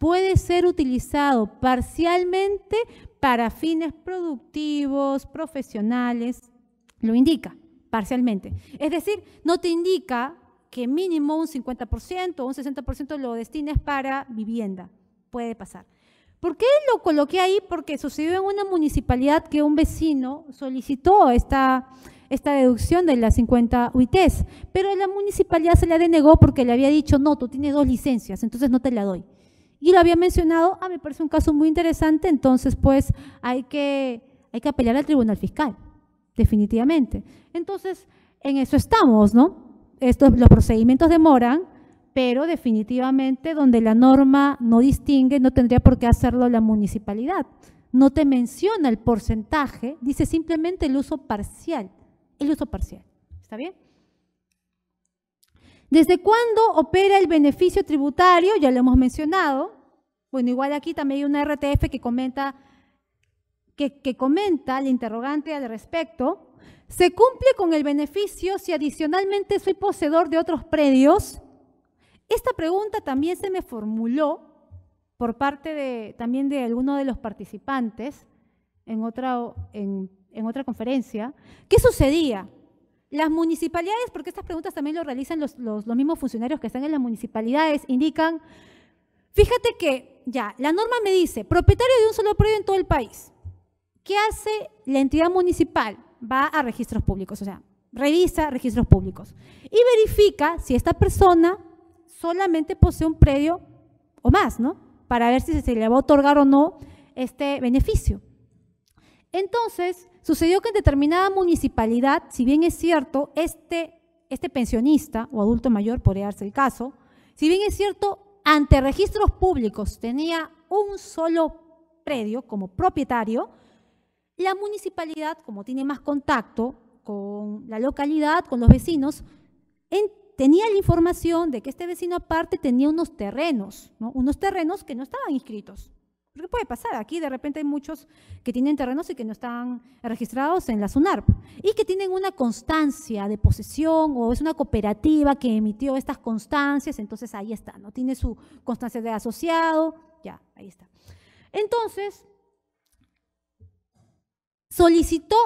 puede ser utilizado parcialmente para fines productivos, profesionales, lo indica parcialmente. Es decir, no te indica que mínimo un 50% o un 60% lo destines para vivienda. Puede pasar. ¿Por qué lo coloqué ahí? Porque sucedió en una municipalidad que un vecino solicitó esta deducción de las 50 UITs, pero la municipalidad se la denegó porque le había dicho, no, tú tienes 2 licencias, entonces no te la doy. Y lo había mencionado, me parece un caso muy interesante, entonces pues hay que apelar al Tribunal Fiscal, definitivamente. Entonces, en eso estamos, ¿no? Los procedimientos demoran, pero definitivamente donde la norma no distingue, no tendría por qué hacerlo la municipalidad. No te menciona el porcentaje, dice simplemente el uso parcial. El uso parcial. ¿Está bien? ¿Desde cuándo opera el beneficio tributario? Ya lo hemos mencionado. Bueno, igual aquí también hay una RTF que comenta el interrogante al respecto. ¿Se cumple con el beneficio si adicionalmente soy poseedor de otros predios? Esta pregunta también se me formuló por parte también de alguno de los participantes en otra conferencia. ¿Qué sucedía? Las municipalidades, porque estas preguntas también lo realizan los mismos funcionarios que están en las municipalidades, indican, fíjate que ya, la norma me dice, propietario de un solo predio en todo el país. ¿Qué hace la entidad municipal? Va a registros públicos, o sea, revisa registros públicos y verifica si esta persona solamente posee un predio o más, ¿no? Para ver si se le va a otorgar o no este beneficio. Entonces, sucedió que en determinada municipalidad, si bien es cierto, este pensionista o adulto mayor, podría darse el caso, si bien es cierto, ante registros públicos tenía un solo predio como propietario, la municipalidad, como tiene más contacto con la localidad, con los vecinos, tenía la información de que este vecino aparte tenía unos terrenos, ¿no? Unos terrenos que no estaban inscritos. Porque puede pasar, aquí de repente hay muchos que tienen terrenos y que no están registrados en la SUNARP y que tienen una constancia de posesión o es una cooperativa que emitió estas constancias, entonces ahí está, ¿no? Tiene su constancia de asociado, ya, ahí está. Entonces, solicitó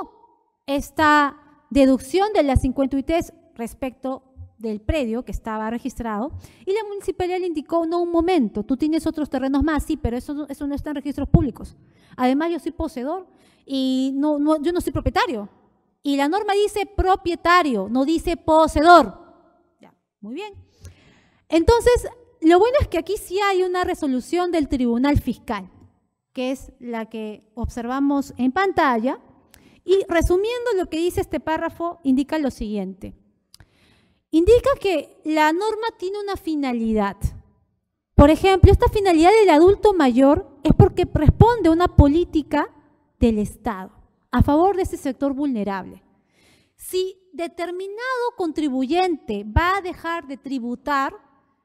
esta deducción de las 50 UITs respecto del predio que estaba registrado y la municipalidad le indicó, no, un momento, tú tienes otros terrenos más, sí, pero eso no está en registros públicos. Además, yo soy poseedor y yo no soy propietario. Y la norma dice propietario, no dice poseedor. Ya, muy bien. Entonces, lo bueno es que aquí sí hay una resolución del Tribunal Fiscal, que es la que observamos en pantalla. Y resumiendo lo que dice este párrafo, indica lo siguiente. Indica que la norma tiene una finalidad. Por ejemplo, esta finalidad del adulto mayor es porque responde a una política del Estado a favor de ese sector vulnerable. Si determinado contribuyente va a dejar de tributar,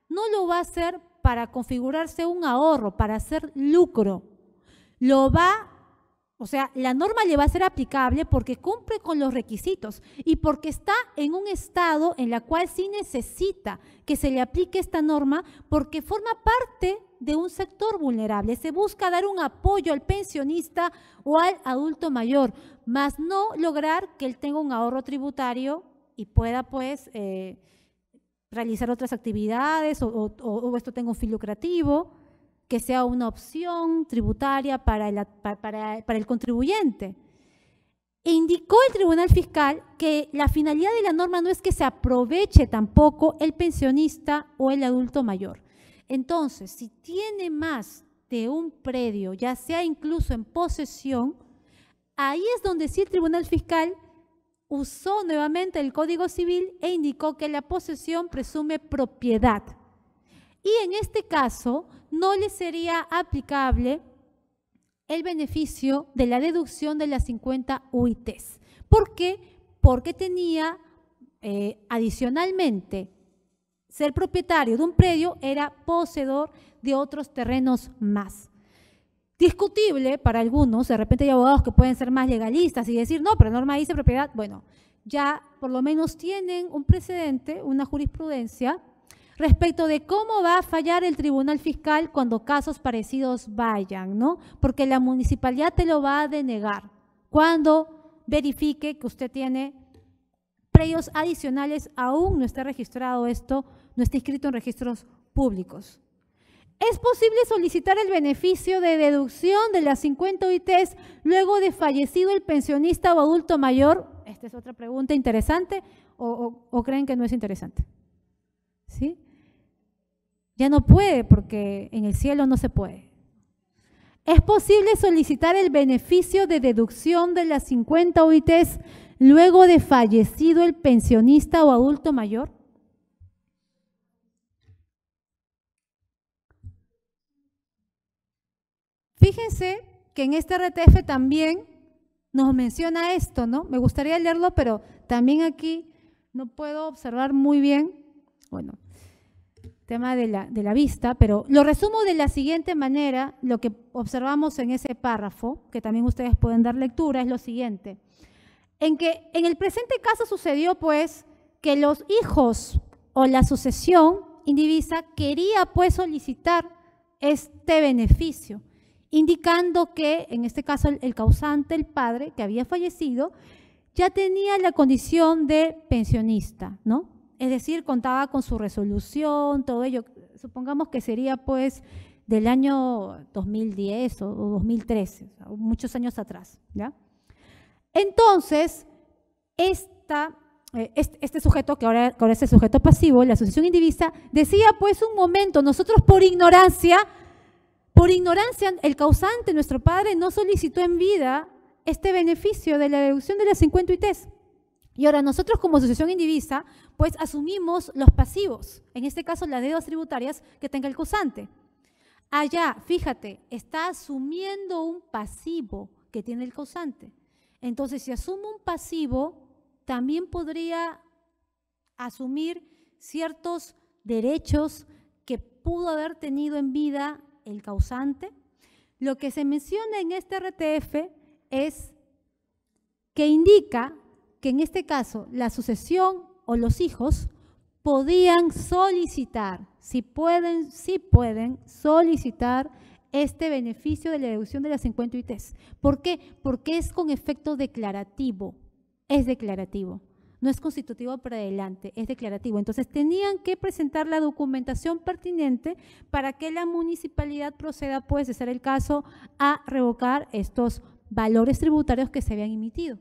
no lo va a hacer para configurarse un ahorro, para hacer lucro. O sea, la norma le va a ser aplicable porque cumple con los requisitos y porque está en un estado en la cual sí necesita que se le aplique esta norma porque forma parte de un sector vulnerable. Se busca dar un apoyo al pensionista o al adulto mayor, más no lograr que él tenga un ahorro tributario y pueda pues realizar otras actividades o esto tenga un fin lucrativo, que sea una opción tributaria para el contribuyente. E indicó el Tribunal Fiscal que la finalidad de la norma no es que se aproveche tampoco el pensionista o el adulto mayor. Entonces, si tiene más de un predio, ya sea incluso en posesión, ahí es donde sí el Tribunal Fiscal usó nuevamente el Código Civil e indicó que la posesión presume propiedad. Y en este caso no le sería aplicable el beneficio de la deducción de las 50 UITs. ¿Por qué? Porque tenía adicionalmente ser propietario de un predio, era poseedor de otros terrenos más. Discutible para algunos, de repente hay abogados que pueden ser más legalistas y decir, no, pero la norma dice propiedad. Bueno, ya por lo menos tienen un precedente, una jurisprudencia, respecto de cómo va a fallar el Tribunal Fiscal cuando casos parecidos vayan, ¿no? Porque la municipalidad te lo va a denegar cuando verifique que usted tiene predios adicionales, aún no está registrado esto, no está inscrito en registros públicos. ¿Es posible solicitar el beneficio de deducción de las 50 UITs luego de fallecido el pensionista o adulto mayor? Esta es otra pregunta interesante, ¿o creen que no es interesante? ¿Sí? Ya no puede, porque en el cielo no se puede. ¿Es posible solicitar el beneficio de deducción de las 50 UITs luego de fallecido el pensionista o adulto mayor? Fíjense que en este RTF también nos menciona esto, ¿no? Me gustaría leerlo, pero también aquí no puedo observar muy bien, bueno, tema de la vista, pero lo resumo de la siguiente manera. Lo que observamos en ese párrafo, que también ustedes pueden dar lectura, es lo siguiente. En que en el presente caso sucedió, pues, que los hijos o la sucesión indivisa quería, pues, solicitar este beneficio, indicando que, en este caso, el causante, el padre, que había fallecido, ya tenía la condición de pensionista, ¿no? Es decir, contaba con su resolución, todo ello. Supongamos que sería, pues, del año 2010 o 2013, o sea, muchos años atrás, ¿ya? Entonces, este sujeto, que ahora es el sujeto pasivo, la asociación indivisa, decía, pues, un momento, nosotros por ignorancia, el causante, nuestro padre, no solicitó en vida este beneficio de la deducción de las 50 UITs. Y ahora nosotros como asociación indivisa, pues asumimos los pasivos, en este caso las deudas tributarias que tenga el causante. Allá, fíjate, está asumiendo un pasivo que tiene el causante. Entonces, si asume un pasivo, también podría asumir ciertos derechos que pudo haber tenido en vida el causante. Lo que se menciona en este RTF es que indica que en este caso la sucesión o los hijos podían solicitar, sí pueden solicitar este beneficio de la deducción de las 50 UITs. ¿Por qué? Porque es con efecto declarativo, es declarativo, no es constitutivo para adelante, es declarativo. Entonces tenían que presentar la documentación pertinente para que la municipalidad proceda, pues, de ser el caso, a revocar estos valores tributarios que se habían emitido.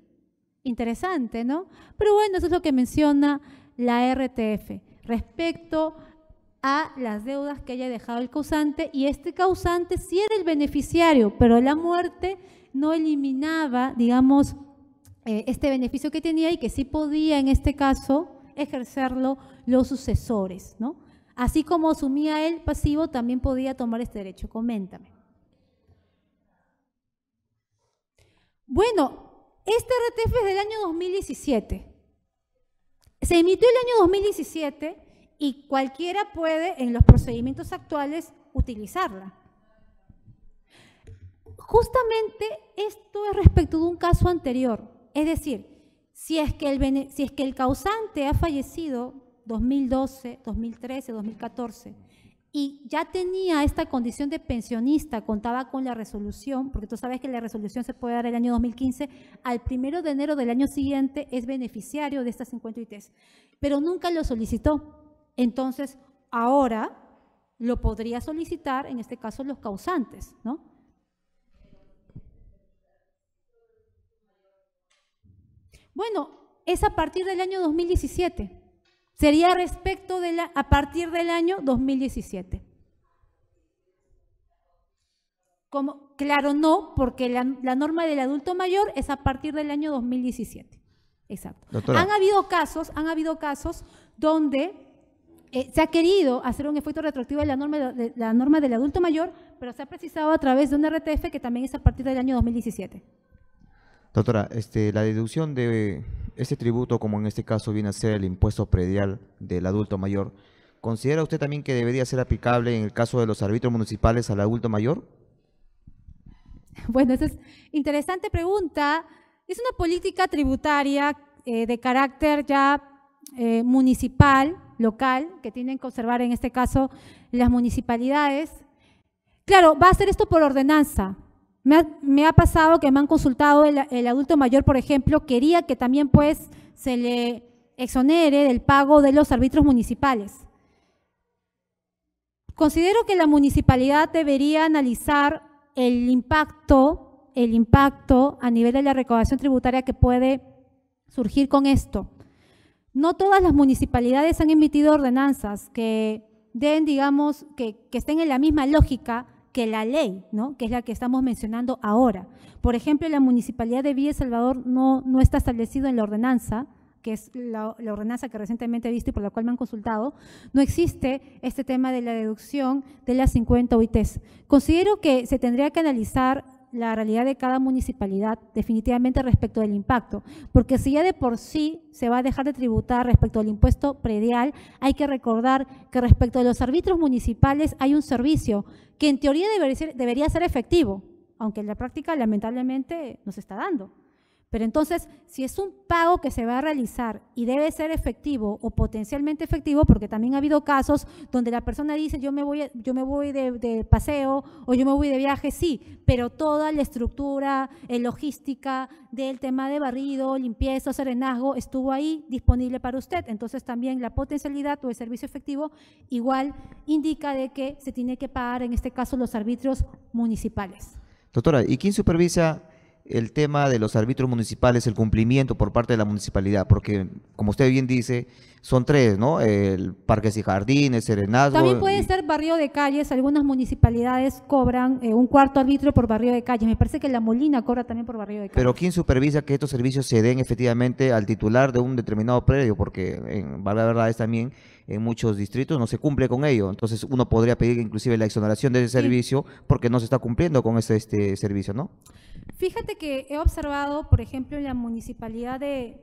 Interesante, ¿no? Pero bueno, eso es lo que menciona la RTF respecto a las deudas que haya dejado el causante, y este causante sí era el beneficiario, pero la muerte no eliminaba, digamos, este beneficio que tenía, y que sí podía en este caso ejercerlo los sucesores, ¿no? Así como asumía el pasivo, también podía tomar este derecho. Coméntame. Bueno, este RTF es del año 2017. Se emitió el año 2017 y cualquiera puede, en los procedimientos actuales, utilizarla. Justamente esto es respecto de un caso anterior. Es decir, si es que el causante ha fallecido 2012, 2013, 2014 y ya tenía esta condición de pensionista, contaba con la resolución, porque tú sabes que la resolución se puede dar el año 2015, al 1 de enero del año siguiente es beneficiario de estas 50 UITs, pero nunca lo solicitó. Entonces, ahora lo podría solicitar, en este caso, los causantes, ¿no? Bueno, es a partir del año 2017. Sería respecto a partir del año 2017. Claro, no, porque la norma del adulto mayor es a partir del año 2017. Exacto. Doctora. Han habido casos donde se ha querido hacer un efecto retroactivo de la norma del adulto mayor, pero se ha precisado a través de un RTF que también es a partir del año 2017. Doctora, la deducción de este tributo, como en este caso viene a ser el impuesto predial del adulto mayor, ¿considera usted también que debería ser aplicable en el caso de los árbitros municipales al adulto mayor? Bueno, esa es interesante pregunta. Es una política tributaria de carácter ya municipal, local, que tienen que observar en este caso las municipalidades. Claro, va a hacer esto por ordenanza. Me ha pasado que me han consultado el adulto mayor, por ejemplo, quería que también pues se le exonere del pago de los árbitros municipales. Considero que la municipalidad debería analizar el impacto a nivel de la recaudación tributaria que puede surgir con esto. No todas las municipalidades han emitido ordenanzas que den, digamos, que estén en la misma lógica que la ley, ¿no? Que es la que estamos mencionando ahora. Por ejemplo, la Municipalidad de Villa Salvador no está establecido en la ordenanza, que es la ordenanza que recientemente he visto y por la cual me han consultado, no existe este tema de la deducción de las 50 UITs. Considero que se tendría que analizar la realidad de cada municipalidad definitivamente respecto del impacto, porque si ya de por sí se va a dejar de tributar respecto al impuesto predial, hay que recordar que respecto a los árbitros municipales hay un servicio que en teoría debería ser efectivo, aunque en la práctica lamentablemente no se está dando. Pero entonces, si es un pago que se va a realizar y debe ser efectivo o potencialmente efectivo, porque también ha habido casos donde la persona dice yo me voy de paseo o yo me voy de viaje, sí, pero toda la estructura logística del tema de barrido, limpieza, serenazgo estuvo ahí disponible para usted. Entonces también la potencialidad o el servicio efectivo igual indica de que se tiene que pagar en este caso los arbitrios municipales. Doctora, ¿y quién supervisa el tema de los árbitros municipales, el cumplimiento por parte de la municipalidad? Porque, como usted bien dice, son tres, ¿no? El Parques y Jardines, Serenazgo. También puede ser barrio de calles. Algunas municipalidades cobran un cuarto arbitrio por barrio de calles. Me parece que La Molina cobra también por barrio de calles. Pero ¿quién supervisa que estos servicios se den efectivamente al titular de un determinado predio? Porque, la verdad es también, en muchos distritos no se cumple con ello. Entonces, uno podría pedir inclusive la exoneración de ese servicio porque no se está cumpliendo con este servicio, ¿no? Fíjate que he observado, por ejemplo, en la municipalidad de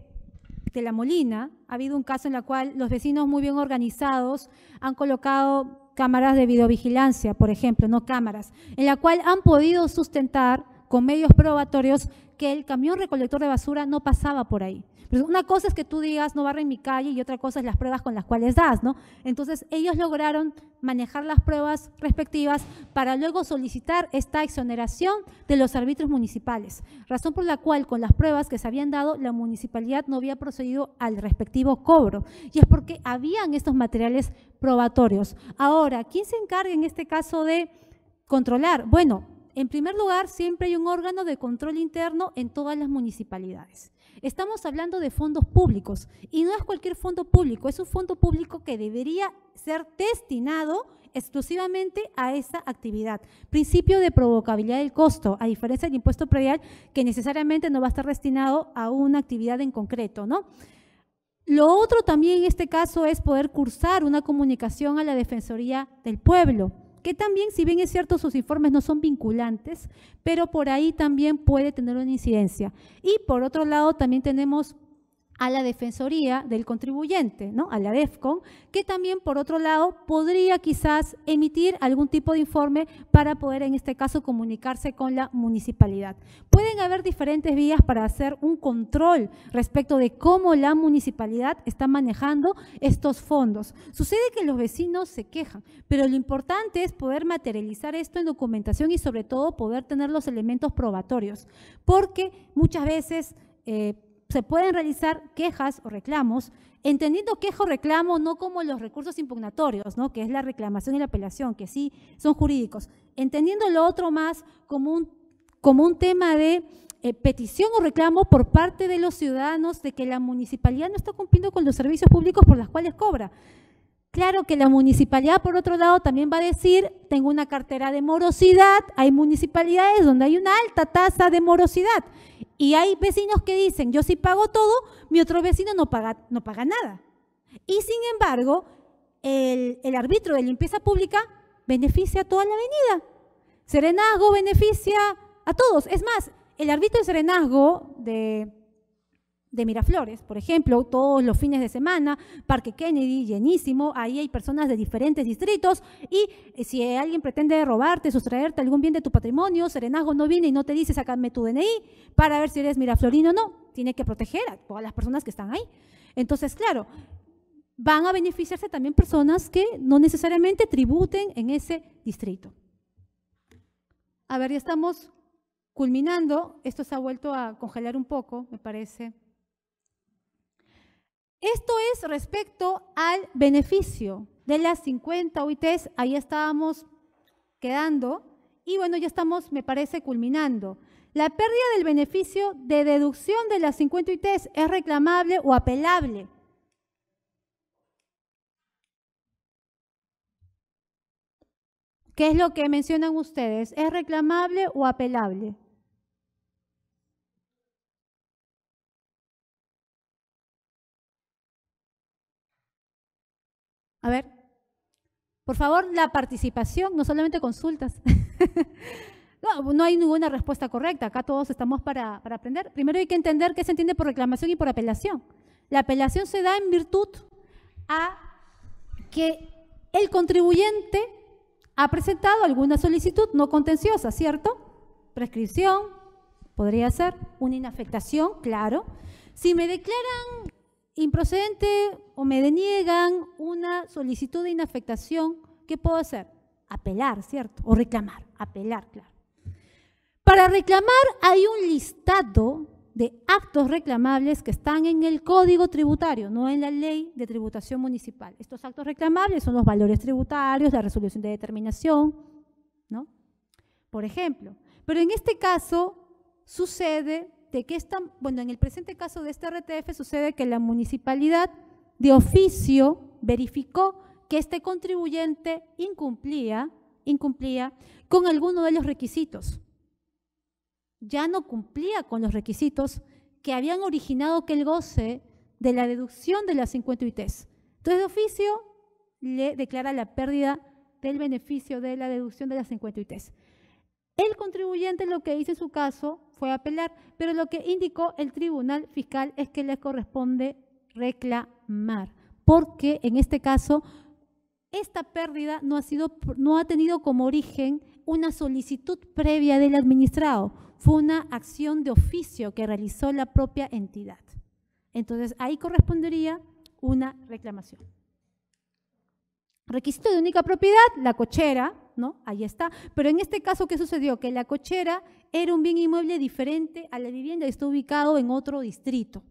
La Molina, ha habido un caso en el cual los vecinos muy bien organizados han colocado cámaras de videovigilancia, por ejemplo, no cámaras, en la cual han podido sustentar con medios probatorios que el camión recolector de basura no pasaba por ahí. Pero una cosa es que tú digas no barre en mi calle y otra cosa es las pruebas con las cuales das, ¿no? Entonces ellos lograron manejar las pruebas respectivas para luego solicitar esta exoneración de los árbitros municipales, razón por la cual con las pruebas que se habían dado la municipalidad no había procedido al respectivo cobro, y es porque habían estos materiales probatorios. Ahora, ¿quién se encarga en este caso de controlar? Bueno, en primer lugar, siempre hay un órgano de control interno en todas las municipalidades. Estamos hablando de fondos públicos y no es cualquier fondo público, es un fondo público que debería ser destinado exclusivamente a esa actividad. Principio de provocabilidad del costo, a diferencia del impuesto predial que necesariamente no va a estar destinado a una actividad en concreto, ¿no? Lo otro también en este caso es poder cursar una comunicación a la Defensoría del Pueblo, que también, si bien es cierto, sus informes no son vinculantes, pero por ahí también puede tener una incidencia. Y por otro lado, también tenemos a la Defensoría del Contribuyente, ¿no? A la DEFCON, que también, por otro lado, podría quizás emitir algún tipo de informe para poder, en este caso, comunicarse con la municipalidad. Pueden haber diferentes vías para hacer un control respecto de cómo la municipalidad está manejando estos fondos. Sucede que los vecinos se quejan, pero lo importante es poder materializar esto en documentación y, sobre todo, poder tener los elementos probatorios, porque muchas veces se pueden realizar quejas o reclamos, entendiendo queja o reclamo no como los recursos impugnatorios, ¿no? Que es la reclamación y la apelación, que sí son jurídicos, entendiendo lo otro más como un tema de petición o reclamo por parte de los ciudadanos de que la municipalidad no está cumpliendo con los servicios públicos por los cuales cobra. Claro que la municipalidad, por otro lado, también va a decir, tengo una cartera de morosidad, hay municipalidades donde hay una alta tasa de morosidad y hay vecinos que dicen, yo sí pago todo, mi otro vecino no paga nada. Y sin embargo, el arbitrio de limpieza pública beneficia a toda la avenida. Serenazgo beneficia a todos. Es más, el arbitrio de Serenazgo de Miraflores, por ejemplo, todos los fines de semana, Parque Kennedy, llenísimo, ahí hay personas de diferentes distritos y si alguien pretende robarte, sustraerte algún bien de tu patrimonio, Serenazgo no viene y no te dice sácame tu DNI para ver si eres miraflorino o no, tiene que proteger a todas las personas que están ahí. Entonces, claro, van a beneficiarse también personas que no necesariamente tributen en ese distrito. A ver, ya estamos culminando. Esto se ha vuelto a congelar un poco, me parece. Esto es respecto al beneficio de las 50 UITs. Ahí estábamos quedando. Y bueno, ya estamos, me parece, culminando. La pérdida del beneficio de deducción de las 50 UITs es reclamable o apelable. ¿Qué es lo que mencionan ustedes? ¿Es reclamable o apelable? A ver, por favor, la participación, no solamente consultas. No hay ninguna respuesta correcta, acá todos estamos para aprender. Primero hay que entender qué se entiende por reclamación y por apelación. La apelación se da en virtud a que el contribuyente ha presentado alguna solicitud no contenciosa, ¿cierto? Prescripción, podría ser, una inafectación, claro. Si me declaran improcedente o me deniegan una solicitud de inafectación, ¿qué puedo hacer? Apelar, ¿cierto? O reclamar, apelar, claro. Para reclamar hay un listado de actos reclamables que están en el Código Tributario, no en la Ley de Tributación Municipal. Estos actos reclamables son los valores tributarios, la resolución de determinación, ¿no? Por ejemplo. Pero en este caso sucede de que en el presente caso de este RTF sucede que la municipalidad de oficio verificó que este contribuyente incumplía con alguno de los requisitos. Ya no cumplía con los requisitos que habían originado que él goce de la deducción de las 50 UITs. Entonces, de oficio, le declara la pérdida del beneficio de la deducción de las 50 UITs. El contribuyente lo que hizo en su caso fue apelar, pero lo que indicó el Tribunal Fiscal es que le corresponde reclamar, porque en este caso esta pérdida no ha tenido como origen una solicitud previa del administrado, fue una acción de oficio que realizó la propia entidad. Entonces, ahí correspondería una reclamación. Requisito de única propiedad, la cochera, ¿no? Ahí está. Pero en este caso, ¿qué sucedió? Que la cochera era un bien inmueble diferente a la vivienda y está ubicado en otro distrito.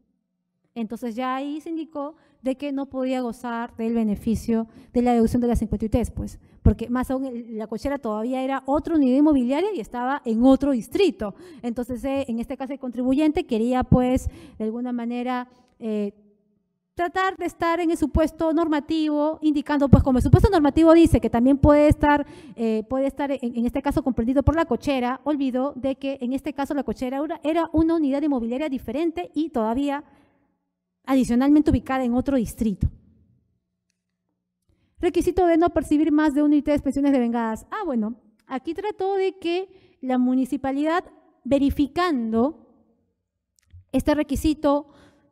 Entonces, ya ahí se indicó de que no podía gozar del beneficio de la deducción de las 50 UITs, pues, porque más aún la cochera todavía era otra unidad inmobiliaria y estaba en otro distrito. Entonces, en este caso el contribuyente quería, pues, de alguna manera tratar de estar en el supuesto normativo, indicando, pues, como el supuesto normativo dice que también puede estar en este caso comprendido por la cochera, olvidó de que en este caso la cochera era una unidad inmobiliaria diferente y todavía adicionalmente ubicada en otro distrito. Requisito de no percibir más de una UIT de pensiones devengadas. Bueno, aquí trató de que la municipalidad, verificando este requisito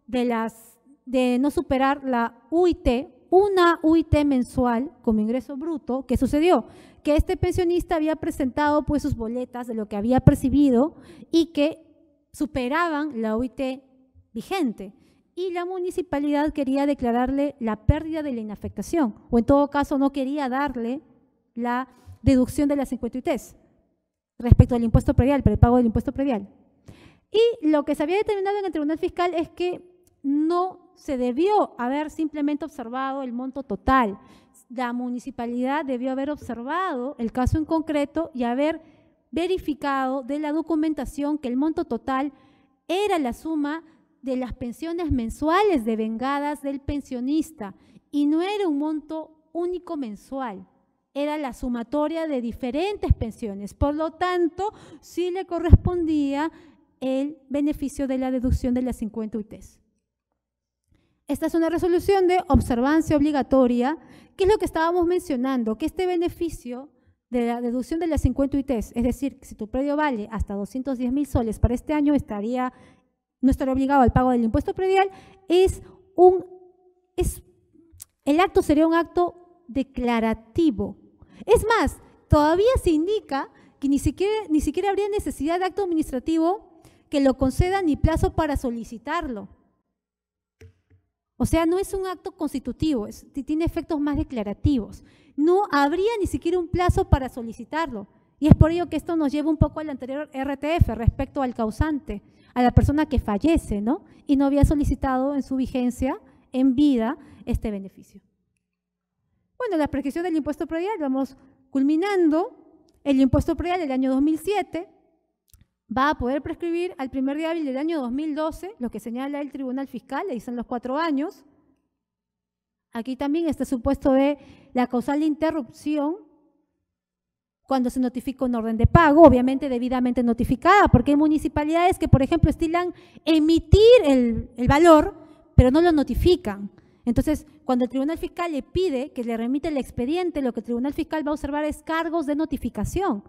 de no superar la UIT, una UIT mensual como ingreso bruto, ¿qué sucedió? Que este pensionista había presentado, pues, sus boletas de lo que había percibido y que superaban la UIT vigente. Y la municipalidad quería declararle la pérdida de la inafectación, o en todo caso no quería darle la deducción de las 50 UITs respecto al impuesto predial, para el pago del impuesto predial. Y lo que se había determinado en el Tribunal Fiscal es que no se debió haber simplemente observado el monto total. La municipalidad debió haber observado el caso en concreto y haber verificado de la documentación que el monto total era la suma de las pensiones mensuales devengadas del pensionista y no era un monto único mensual, era la sumatoria de diferentes pensiones. Por lo tanto, sí le correspondía el beneficio de la deducción de las 50 UITs. Esta es una resolución de observancia obligatoria, que es lo que estábamos mencionando, que este beneficio de la deducción de las 50 UITs, es decir, si tu predio vale hasta 210.000 soles para este año, no estaría obligado al pago del impuesto predial, el acto sería un acto declarativo. Es más, todavía se indica que ni siquiera habría necesidad de acto administrativo que lo conceda ni plazo para solicitarlo. O sea, no es un acto constitutivo, tiene efectos más declarativos. No habría ni siquiera un plazo para solicitarlo. Y es por ello que esto nos lleva un poco al anterior RTF respecto al causante, a la persona que fallece, ¿no? Y no había solicitado en su vigencia, en vida, este beneficio. Bueno, la prescripción del impuesto predial, vamos culminando. El impuesto predial del año 2007 va a poder prescribir al primer día hábil del año 2012, lo que señala el Tribunal Fiscal, ahí están los 4 años. Aquí también está el supuesto de la causal de interrupción cuando se notifica un orden de pago, obviamente debidamente notificada, porque hay municipalidades que, por ejemplo, estilan emitir el valor, pero no lo notifican. Entonces, cuando el Tribunal Fiscal le pide que le remite el expediente, lo que el Tribunal Fiscal va a observar es cargos de notificación.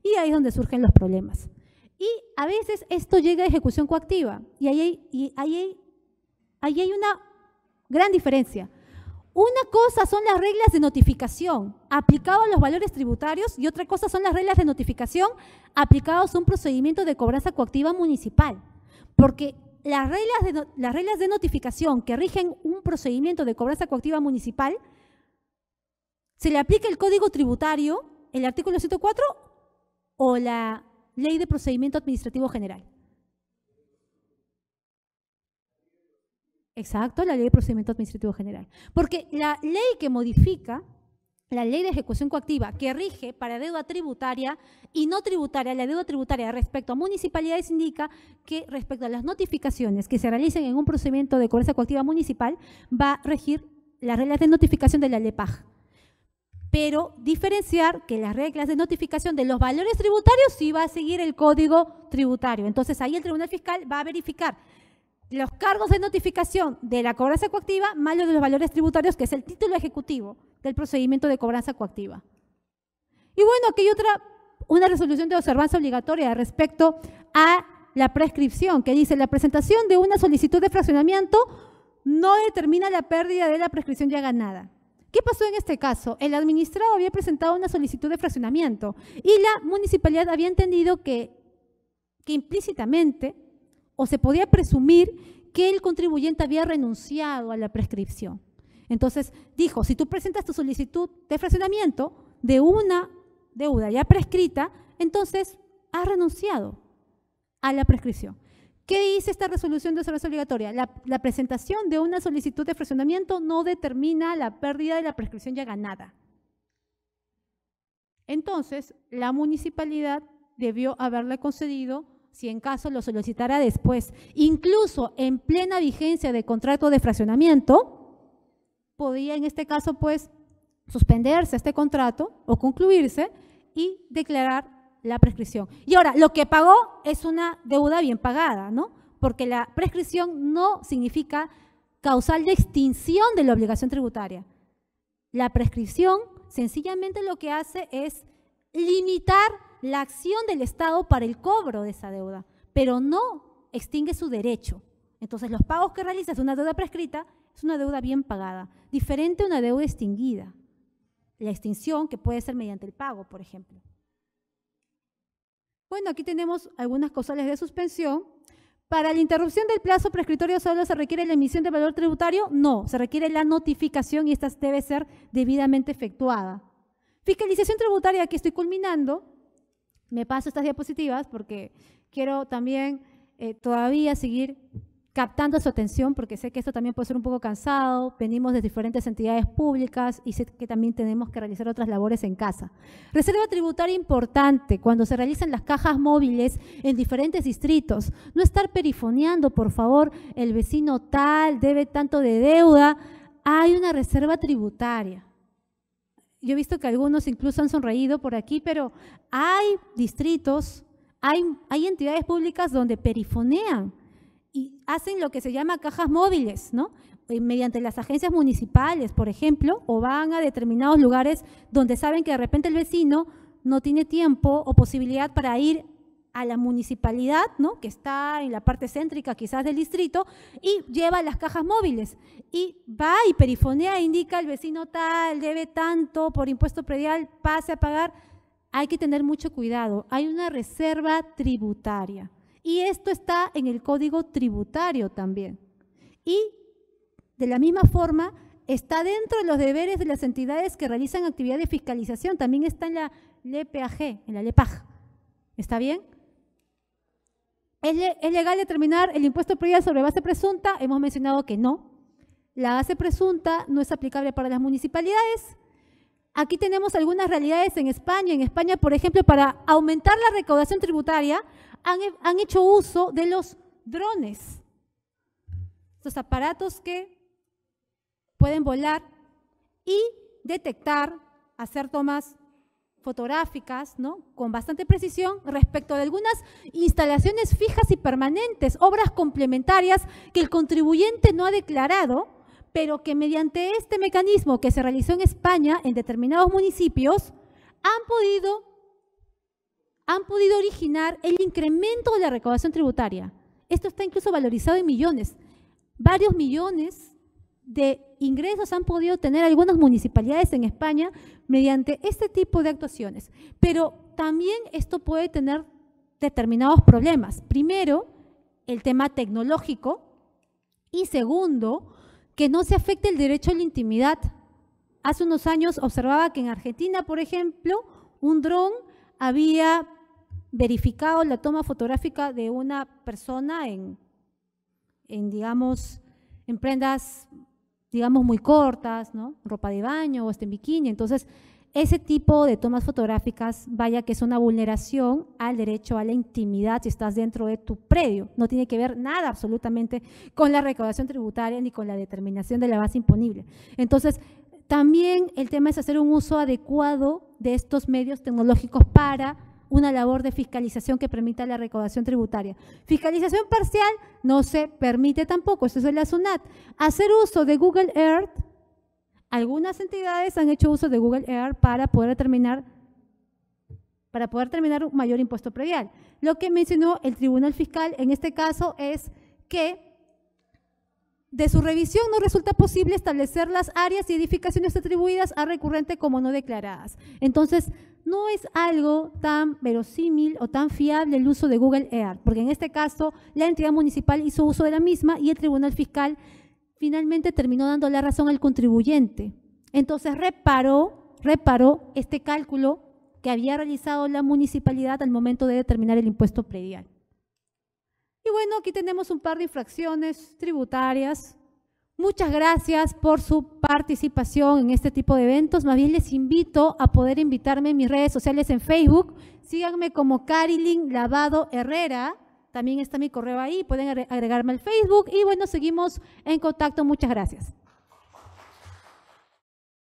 Y ahí es donde surgen los problemas. Y a veces esto llega a ejecución coactiva. Y ahí hay una gran diferencia. Una cosa son las reglas de notificación aplicadas a los valores tributarios y otra cosa son las reglas de notificación aplicadas a un procedimiento de cobranza coactiva municipal. Porque las reglas de notificación que rigen un procedimiento de cobranza coactiva municipal, se le aplica el Código Tributario, el artículo 104 o la Ley de Procedimiento Administrativo General. Exacto, la Ley de Procedimiento Administrativo General. Porque la ley que modifica, la Ley de Ejecución Coactiva, que rige para deuda tributaria y no tributaria, la deuda tributaria respecto a municipalidades indica que respecto a las notificaciones que se realicen en un procedimiento de cobranza coactiva municipal, va a regir las reglas de notificación de la LEPAJ. Pero diferenciar que las reglas de notificación de los valores tributarios sí va a seguir el Código Tributario. Entonces ahí el Tribunal Fiscal va a verificar los cargos de notificación de la cobranza coactiva más los de los valores tributarios, que es el título ejecutivo del procedimiento de cobranza coactiva. Y bueno, aquí hay una resolución de observancia obligatoria respecto a la prescripción, que dice: la presentación de una solicitud de fraccionamiento no determina la pérdida de la prescripción ya ganada. ¿Qué pasó en este caso? El administrado había presentado una solicitud de fraccionamiento y la municipalidad había entendido que implícitamente o se podía presumir que el contribuyente había renunciado a la prescripción. Entonces dijo, si tú presentas tu solicitud de fraccionamiento de una deuda ya prescrita, entonces has renunciado a la prescripción. ¿Qué dice esta resolución de observancia obligatoria? La presentación de una solicitud de fraccionamiento no determina la pérdida de la prescripción ya ganada. Entonces, la municipalidad debió haberle concedido, si en caso lo solicitara después, incluso en plena vigencia de contrato de fraccionamiento, podía en este caso pues suspenderse este contrato o concluirse y declarar la prescripción. Y ahora, lo que pagó es una deuda bien pagada, ¿no? Porque la prescripción no significa causal de extinción de la obligación tributaria. La prescripción sencillamente lo que hace es limitar la acción del Estado para el cobro de esa deuda, pero no extingue su derecho. Entonces, los pagos que realizas de una deuda prescrita es una deuda bien pagada, diferente a una deuda extinguida. La extinción, que puede ser mediante el pago, por ejemplo. Bueno, aquí tenemos algunas causales de suspensión. Para la interrupción del plazo prescriptorio solo se requiere la emisión de valor tributario. No, se requiere la notificación y esta debe ser debidamente efectuada. Fiscalización tributaria, aquí estoy culminando. Me paso estas diapositivas porque quiero también todavía seguir captando su atención, porque sé que esto también puede ser un poco cansado, venimos de diferentes entidades públicas y sé que también tenemos que realizar otras labores en casa. Reserva tributaria importante cuando se realizan las cajas móviles en diferentes distritos. No estar perifoneando, por favor, el vecino tal debe tanto de deuda. Hay una reserva tributaria. Yo he visto que algunos incluso han sonreído por aquí, pero hay distritos, hay entidades públicas donde perifonean y hacen lo que se llama cajas móviles, ¿no? Mediante las agencias municipales, por ejemplo, o van a determinados lugares donde saben que de repente el vecino no tiene tiempo o posibilidad para ir a la municipalidad, ¿no? Que está en la parte céntrica quizás del distrito, y lleva las cajas móviles y va y perifonea, indica el vecino tal, debe tanto por impuesto predial, pase a pagar. Hay que tener mucho cuidado, hay una reserva tributaria y esto está en el Código Tributario también. Y de la misma forma, está dentro de los deberes de las entidades que realizan actividad de fiscalización. También está en la LPAG, en la LEPAG. ¿Está bien? ¿Es legal determinar el impuesto predial sobre base presunta? Hemos mencionado que no. La base presunta no es aplicable para las municipalidades. Aquí tenemos algunas realidades en España. En España, por ejemplo, para aumentar la recaudación tributaria, han hecho uso de los drones. Estos aparatos que pueden volar y detectar, hacer tomas fotográficas, ¿no?, con bastante precisión respecto de algunas instalaciones fijas y permanentes, obras complementarias que el contribuyente no ha declarado, pero que mediante este mecanismo que se realizó en España en determinados municipios han podido originar el incremento de la recaudación tributaria. Esto está incluso valorizado en millones. Varios millones de ingresos han podido tener algunas municipalidades en España mediante este tipo de actuaciones. Pero también esto puede tener determinados problemas. Primero, el tema tecnológico, y segundo, que no se afecte el derecho a la intimidad. Hace unos años observaba que en Argentina, por ejemplo, un dron había verificado la toma fotográfica de una persona en prendas, digamos, muy cortas, ¿no?, ropa de baño o hasta en bikini. Entonces, ese tipo de tomas fotográficas, vaya que es una vulneración al derecho a la intimidad si estás dentro de tu predio. No tiene que ver nada absolutamente con la recaudación tributaria ni con la determinación de la base imponible. Entonces, también el tema es hacer un uso adecuado de estos medios tecnológicos para una labor de fiscalización que permita la recaudación tributaria. Fiscalización parcial no se permite tampoco, eso es la SUNAT. Hacer uso de Google Earth, algunas entidades han hecho uso de Google Earth para poder determinar un mayor impuesto predial. Lo que mencionó el Tribunal Fiscal en este caso es que de su revisión no resulta posible establecer las áreas y edificaciones atribuidas a recurrente como no declaradas. Entonces, no es algo tan verosímil o tan fiable el uso de Google Earth, porque en este caso la entidad municipal hizo uso de la misma y el Tribunal Fiscal finalmente terminó dando la razón al contribuyente. Entonces, reparó este cálculo que había realizado la municipalidad al momento de determinar el impuesto predial. Y bueno, aquí tenemos un par de infracciones tributarias. Muchas gracias por su participación en este tipo de eventos. Más bien les invito a poder invitarme en mis redes sociales en Facebook. Síganme como Carilyn Lavado Herrera. También está mi correo ahí, pueden agregarme al Facebook. Y bueno, seguimos en contacto. Muchas gracias.